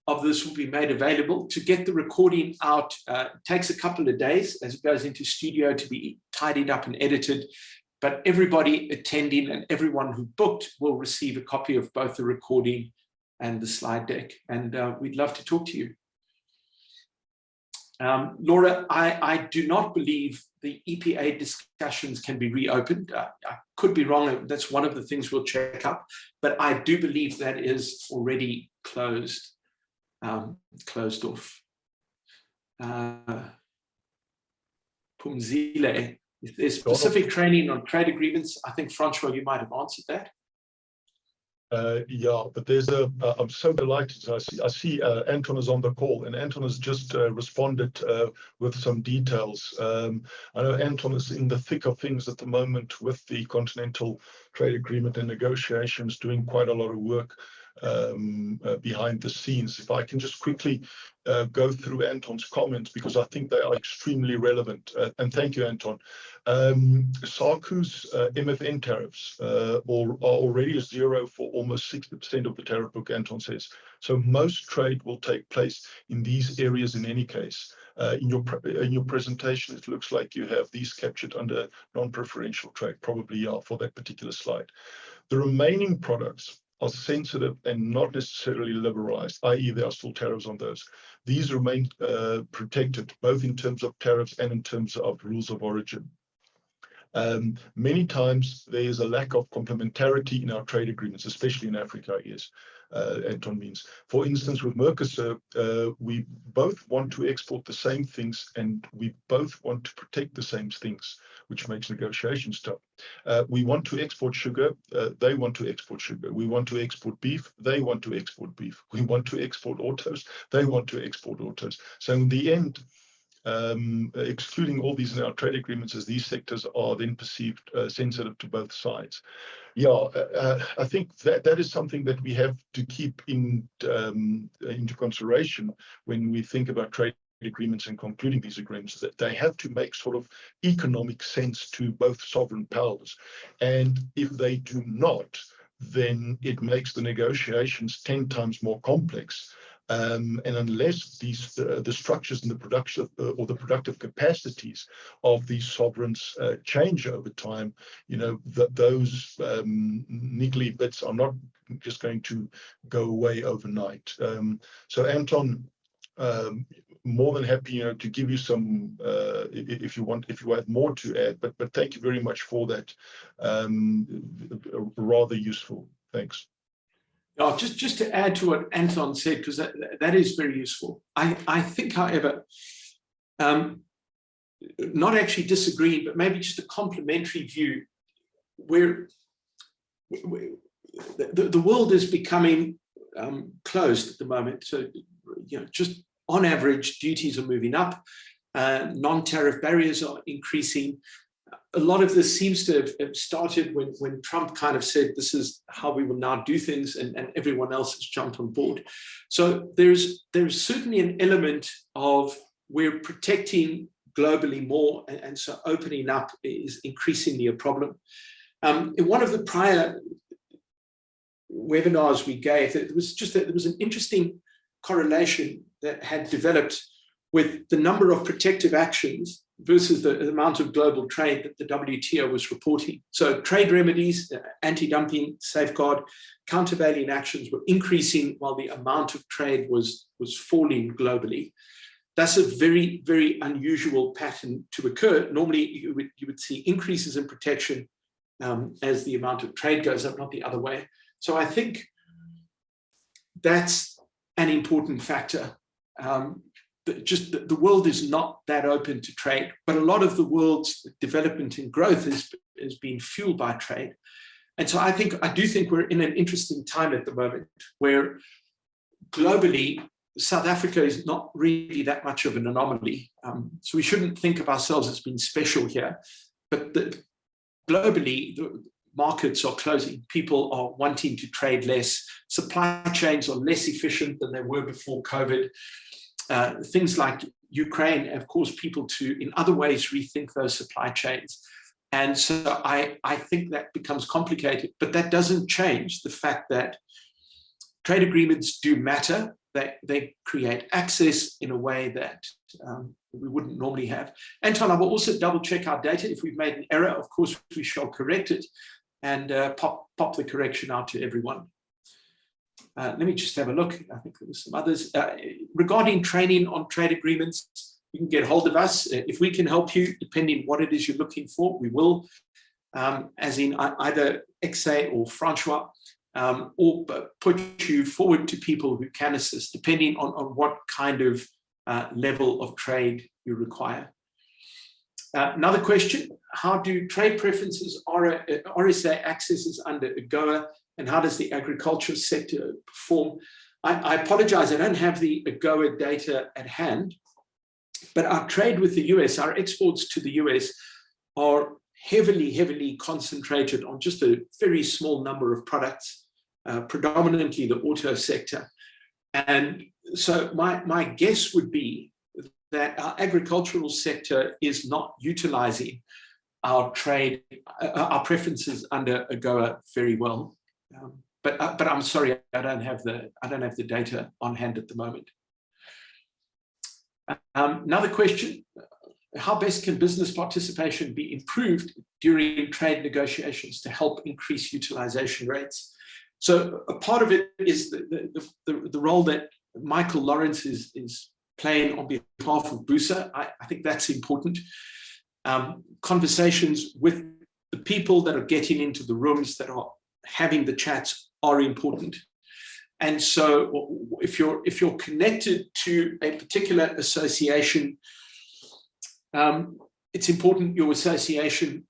of this will be made available. To get the recording out takes a couple of days as it goes into studio to be tidied up and edited. But everybody attending and everyone who booked will receive a copy of both the recording and the slide deck. And we'd love to talk to you. Laura, I do not believe the EPA discussions can be reopened. I could be wrong. That's one of the things we'll check up. But I do believe that is already closed off. Pumzile. If there's specific training on trade agreements, I think, Francois, you might have answered that. Yeah, but there's I'm so delighted. I see Anton is on the call, and Anton has just responded with some details. I know Anton is in the thick of things at the moment with the Continental Trade Agreement and negotiations, doing quite a lot of work behind the scenes. If I can just quickly go through Anton's comments, because I think they are extremely relevant. And thank you, Anton. SACU's MFN tariffs are already zero for almost 60% of the tariff book, Anton says. So most trade will take place in these areas in any case. In your presentation, it looks like you have these captured under non-preferential trade, probably for that particular slide. The remaining products are sensitive and not necessarily liberalized, i.e. there are still tariffs on those. These remain protected, both in terms of tariffs and in terms of rules of origin. Many times there is a lack of complementarity in our trade agreements, especially in Africa, yes, Anton means. For instance, with Mercosur, we both want to export the same things and we both want to protect the same things, which makes negotiations tough. We want to export sugar, they want to export sugar. We want to export beef, they want to export beef. We want to export autos, they want to export autos. So in the end, excluding all these in our trade agreements, as these sectors are then perceived sensitive to both sides. Yeah, I think that is something that we have to keep into consideration when we think about trade agreements and concluding these agreements, that they have to make sort of economic sense to both sovereign powers. And if they do not, then it makes the negotiations 10 times more complex. And unless these the structures and the production or the productive capacities of these sovereigns change over time, you know, those niggly bits are not just going to go away overnight. So Anton, more than happy, you know, to give you some if you have more to add. But thank you very much for that. Rather useful. Thanks. Just to add to what Anton said, because that is very useful. I think, however, not actually disagree, but maybe just a complementary view, where the world is becoming closed at the moment. So, just on average, duties are moving up, non-tariff barriers are increasing. A lot of this seems to have started when Trump kind of said, this is how we will now do things, and everyone else has jumped on board. So there's certainly an element of we're protecting globally more, and so opening up is increasingly a problem. In one of the prior webinars we gave, there was an interesting correlation that had developed with the number of protective actions versus the amount of global trade that the WTO was reporting. So trade remedies, anti-dumping, safeguard, countervailing actions were increasing while the amount of trade was falling globally. That's a very, very unusual pattern to occur. Normally, you would see increases in protection as the amount of trade goes up, not the other way. So I think that's an important factor. The world is not that open to trade, but a lot of the world's development and growth is being fueled by trade. And so I do think we're in an interesting time at the moment, where globally, South Africa is not really that much of an anomaly. So we shouldn't think of ourselves as being special here, but globally, the markets are closing. People are wanting to trade less. Supply chains are less efficient than they were before COVID. Things like Ukraine have caused people to, in other ways, rethink those supply chains. And so I think that becomes complicated, but that doesn't change the fact that trade agreements do matter. They create access in a way that we wouldn't normally have. Anton, I will also double check our data. If we've made an error, of course, we shall correct it and pop the correction out to everyone. Let me just have a look. I think there were some others. Regarding training on trade agreements, you can get hold of us. If we can help you, depending what it is you're looking for, we will, as in either MacKay or Francois, or put you forward to people who can assist, depending on what kind of level of trade you require. Another question, how do trade preferences RSA accesses under AGOA, and how does the agriculture sector perform? I apologize, I don't have the AGOA data at hand, but our trade with the US, our exports to the US are heavily concentrated on just a very small number of products, predominantly the auto sector. And so my guess would be that our agricultural sector is not utilizing our trade, our preferences under AGOA very well. But I'm sorry, I don't have the data on hand at the moment. Another question, how best can business participation be improved during trade negotiations to help increase utilization rates? So a part of it is the role that Michael Lawrence is playing on behalf of BUSA. I think that's important. Conversations with the people that are getting into the rooms, that are having the chats, are important. And so if you're connected to a particular association, it's important your association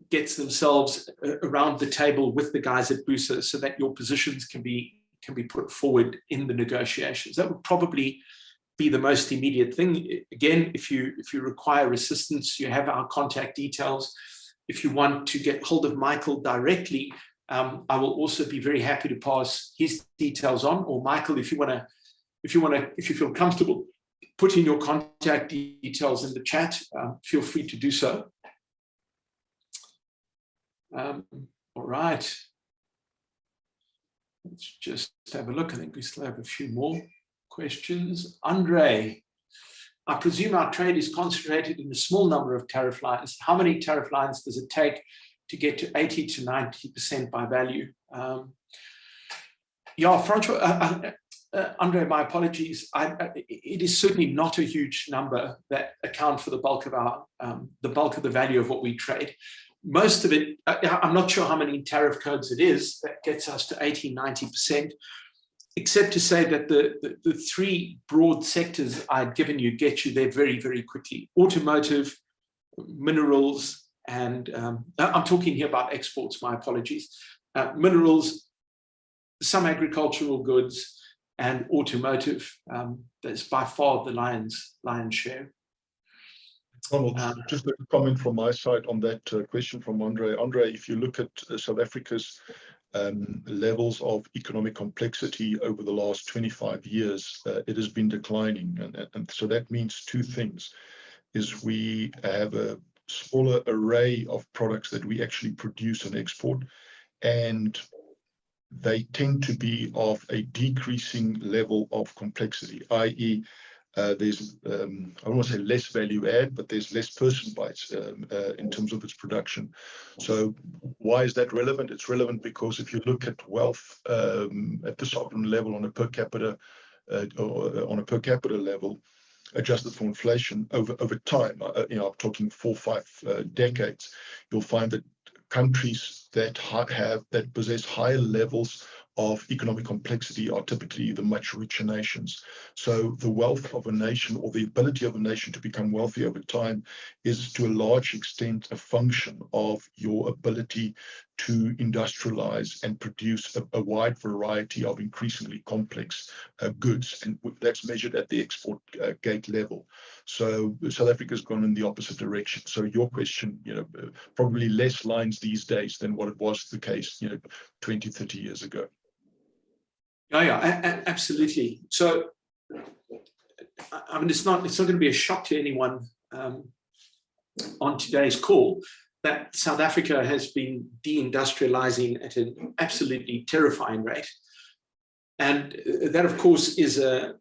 gets themselves around the table with the guys at BUSA, so that your positions can be put forward in the negotiations. That would probably be the most immediate thing. Again, if you require assistance, you have our contact details. If you want to get hold of Michael directly, I will also be very happy to pass his details on. Or Michael, if you feel comfortable putting your contact details in the chat, feel free to do so. All right. Let's just have a look. I think we still have a few more questions. Andre, I presume our trade is concentrated in a small number of tariff lines. How many tariff lines does it take to get to 80 to 90% by value? Yeah, Francois, Andre, my apologies. It is certainly not a huge number that account for the bulk of the value of what we trade. Most of it, I'm not sure how many tariff codes it is that gets us to 80, 90%, except to say that the three broad sectors I've given you get you there very, very quickly. Automotive, minerals, and I'm talking here about exports, my apologies, minerals, some agricultural goods, and automotive. That's by far the lion's share. Donald, just a comment from my side on that question from Andre. Andre, if you look at South Africa's levels of economic complexity over the last 25 years, it has been declining. And so that means two things, is we have a smaller array of products that we actually produce and export, and they tend to be of a decreasing level of complexity, i.e., there's, I don't want to say less value add, but there's less person bites in terms of its production. So why is that relevant? It's relevant because if you look at wealth at the sovereign level on a per capita level, adjusted for inflation over time, I'm talking 4 or 5 decades, you'll find that countries that possess higher levels of economic complexity are typically the much richer nations. So the wealth of a nation, or the ability of a nation to become wealthy over time, is to a large extent a function of your ability to industrialize and produce a wide variety of increasingly complex goods, and that's measured at the export gate level. So South Africa has gone in the opposite direction. So your question, probably less lines these days than what it was the case, 20, 30 years ago. Yeah, absolutely. So, I mean, it's not going to be a shock to anyone on today's call that South Africa has been deindustrializing at an absolutely terrifying rate, and that, of course, is a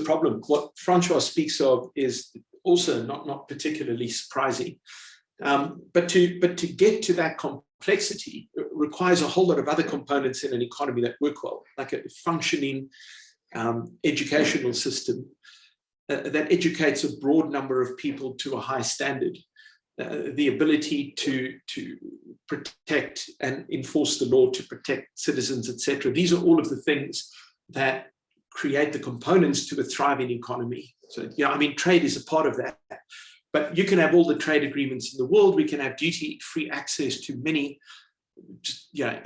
problem. What Francois speaks of is also not particularly surprising, but to get to that complexity requires a whole lot of other components in an economy that work well, like a functioning educational system that educates a broad number of people to a high standard, the ability to protect and enforce the law, to protect citizens, etc. These are all of the things that create the components to a thriving economy. So, yeah, I mean, trade is a part of that. But you can have all the trade agreements in the world. We can have duty-free access to many,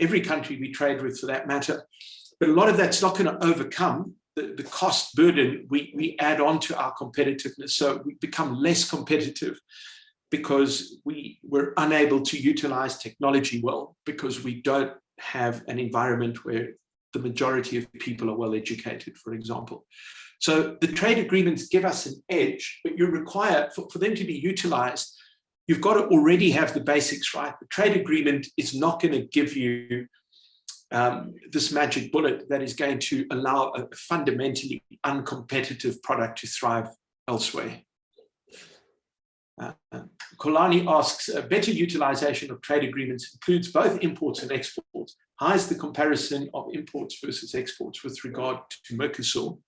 every country we trade with for that matter. But a lot of that's not going to overcome the cost burden we add on to our competitiveness. So we become less competitive because we're unable to utilize technology well, because we don't have an environment where the majority of people are well educated, for example. So the trade agreements give us an edge, but you require, for them to be utilized, you've got to already have the basics right. The trade agreement is not going to give you this magic bullet that is going to allow a fundamentally uncompetitive product to thrive elsewhere. Kolani asks, better utilization of trade agreements includes both imports and exports. How is the comparison of imports versus exports with regard to Mercosur?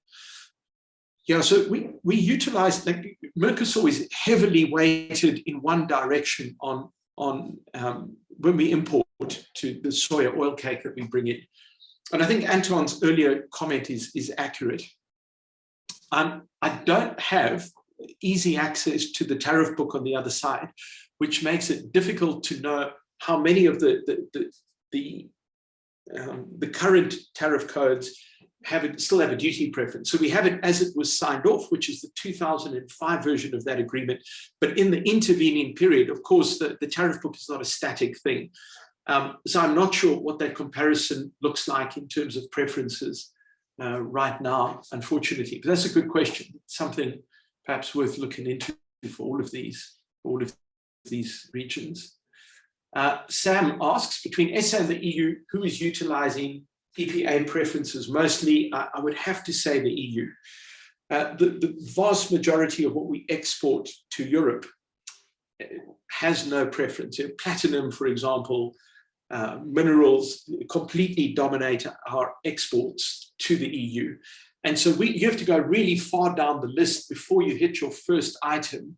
Yeah, so we utilize, like, Mercosur is heavily weighted in one direction on when we import to the soya oil cake that we bring in. And I think Anton's earlier comment is accurate. I don't have easy access to the tariff book on the other side, which makes it difficult to know how many of the current tariff codes still have a duty preference. So we have it as it was signed off, which is the 2005 version of that agreement. But in the intervening period, of course, the tariff book is not a static thing. So I'm not sure what that comparison looks like in terms of preferences right now, unfortunately. But that's a good question. It's something perhaps worth looking into for all of these regions. Sam asks, between SA and the EU, who is utilizing EPA preferences? Mostly, I would have to say the EU. The vast majority of what we export to Europe has no preference. Platinum, for example, minerals completely dominate our exports to the EU. And so you have to go really far down the list before you hit your first item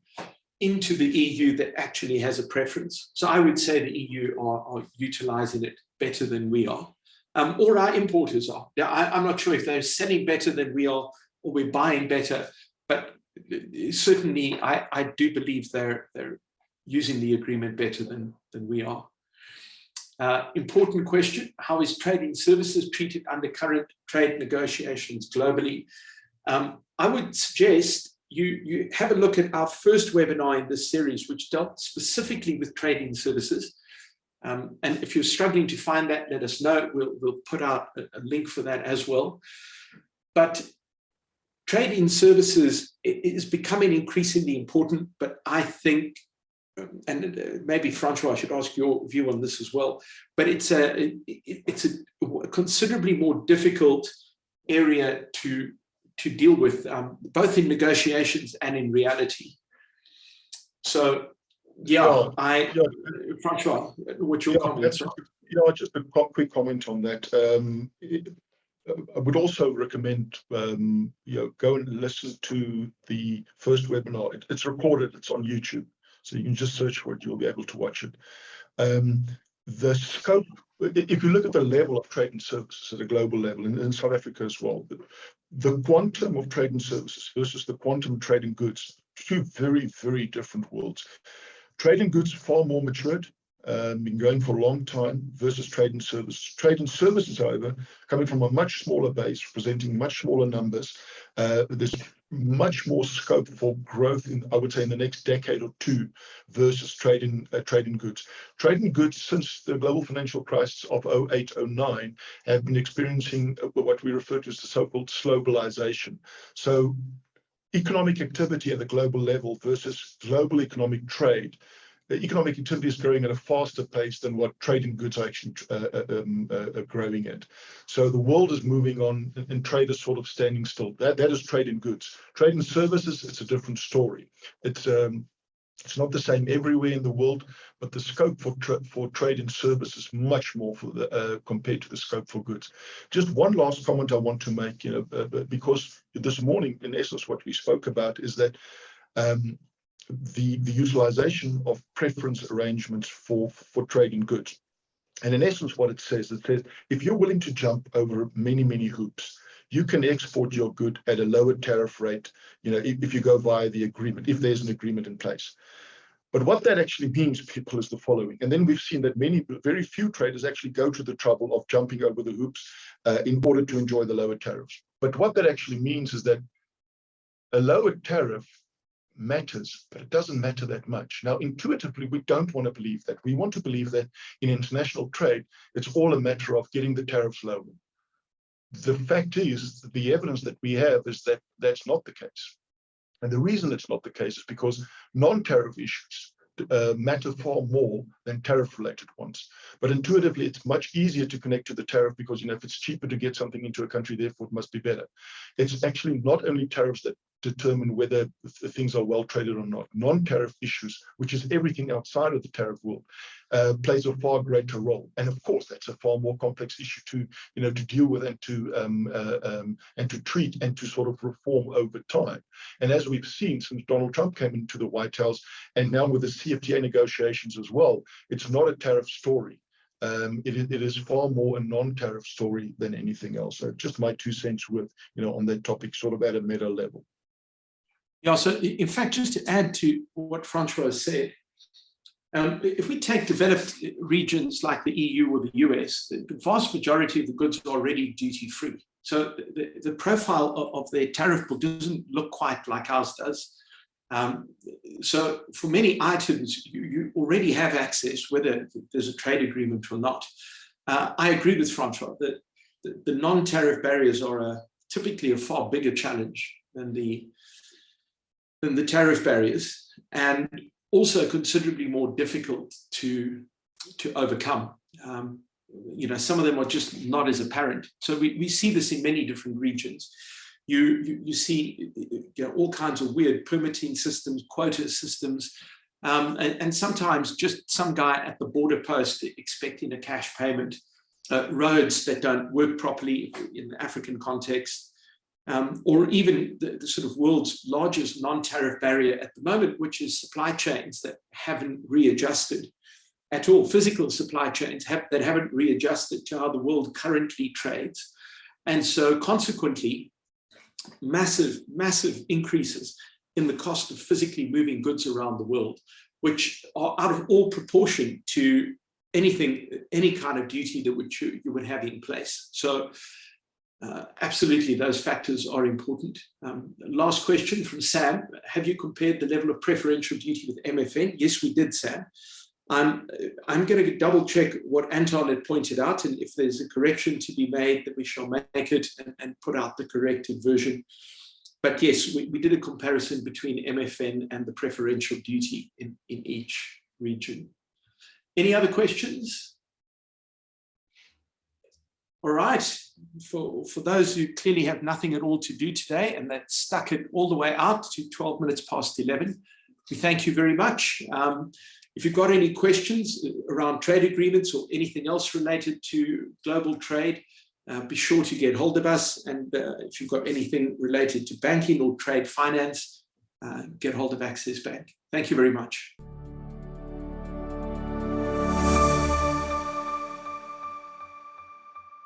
into the EU that actually has a preference. So I would say the EU are utilizing it better than we are. Or our importers are. I'm not sure if they're selling better than we are or we're buying better, but certainly I do believe they're using the agreement better than we are. Important question: how is trading services treated under current trade negotiations globally? I would suggest you have a look at our first webinar in this series, which dealt specifically with trading services. And if you're struggling to find that, let us know. We'll put out a link for that as well. But trading services is becoming increasingly important, but I think, and maybe Francois, I should ask your view on this as well, but it's a considerably more difficult area to deal with, both in negotiations and in reality. So, Francois, what's your comments? Just a quick comment on that. I would also recommend go and listen to the first webinar. It's recorded. It's on YouTube, so you can just search for it. You'll be able to watch it. The scope, if you look at the level of trade and services at a global level, in South Africa as well, the quantum of trade and services versus the quantum of trade and goods, two very, very different worlds. Trade and goods far more matured, been going for a long time, versus trade and services. Trade and services, however, coming from a much smaller base, representing much smaller numbers. There's much more scope for growth in, I would say, in the next decade or two, versus trade in goods. Trade in goods, since the global financial crisis of 08-09, have been experiencing what we refer to as the so-called globalization. So economic activity at the global level versus global economic trade. The economic activity is growing at a faster pace than what trade in goods are actually growing at. So the world is moving on, and trade is sort of standing still. That is trade in goods. Trade in services, it's a different story. It's not the same everywhere in the world, but the scope for trade in services is much more compared to the scope for goods. Just one last comment I want to make, because this morning, in essence, what we spoke about is that the utilization of preference arrangements for trade in goods. And in essence, what it says, if you're willing to jump over many, many hoops, you can export your good at a lower tariff rate, if you go via the agreement, if there's an agreement in place. But what that actually means, people, is the following. And then we've seen that very few traders actually go to the trouble of jumping over the hoops in order to enjoy the lower tariffs. But what that actually means is that a lower tariff matters, but it doesn't matter that much. Now, intuitively, we don't want to believe that. We want to believe that in international trade, it's all a matter of getting the tariffs lower. The fact is, the evidence that we have is that that's not the case. And the reason it's not the case is because non-tariff issues matter far more than tariff-related ones. But intuitively, it's much easier to connect to the tariff because, if it's cheaper to get something into a country, therefore it must be better. It's actually not only tariffs that determine whether things are well traded or not. Non-tariff issues, which is everything outside of the tariff world, plays a far greater role. And of course, that's a far more complex issue to deal with and to treat and to sort of reform over time. And as we've seen since Donald Trump came into the White House, and now with the CFTA negotiations as well, it's not a tariff story. It is far more a non-tariff story than anything else. So just my 2 cents worth, on that topic, sort of at a meta level. Yeah, so in fact, just to add to what Francois said, if we take developed regions like the EU or the US, the vast majority of the goods are already duty-free. So the profile of their tariff bill doesn't look quite like ours does. So for many items, you already have access, whether there's a trade agreement or not. I agree with Francois that the non-tariff barriers are typically a far bigger challenge than the tariff barriers, and also considerably more difficult to overcome. Some of them are just not as apparent. So we see this in many different regions. You see all kinds of weird permitting systems, quota systems, and sometimes just some guy at the border post expecting a cash payment, roads that don't work properly in the African context, or even the sort of world's largest non-tariff barrier at the moment, which is supply chains that haven't readjusted at all, physical supply chains that haven't readjusted to how the world currently trades. And so consequently, massive increases in the cost of physically moving goods around the world, which are out of all proportion to any kind of duty that you would have in place. So absolutely, those factors are important. Last question from Sam. Have you compared the level of preferential duty with MFN? Yes, we did, Sam. I'm going to double check what Anton had pointed out, and if there's a correction to be made, that we shall make it and put out the corrected version. But yes, we did a comparison between MFN and the preferential duty in each region. Any other questions? All right, for those who clearly have nothing at all to do today and that stuck it all the way out to 12 minutes past 11, we thank you very much. If you've got any questions around trade agreements or anything else related to global trade, be sure to get hold of us. And if you've got anything related to banking or trade finance, get hold of Access Bank. Thank you very much.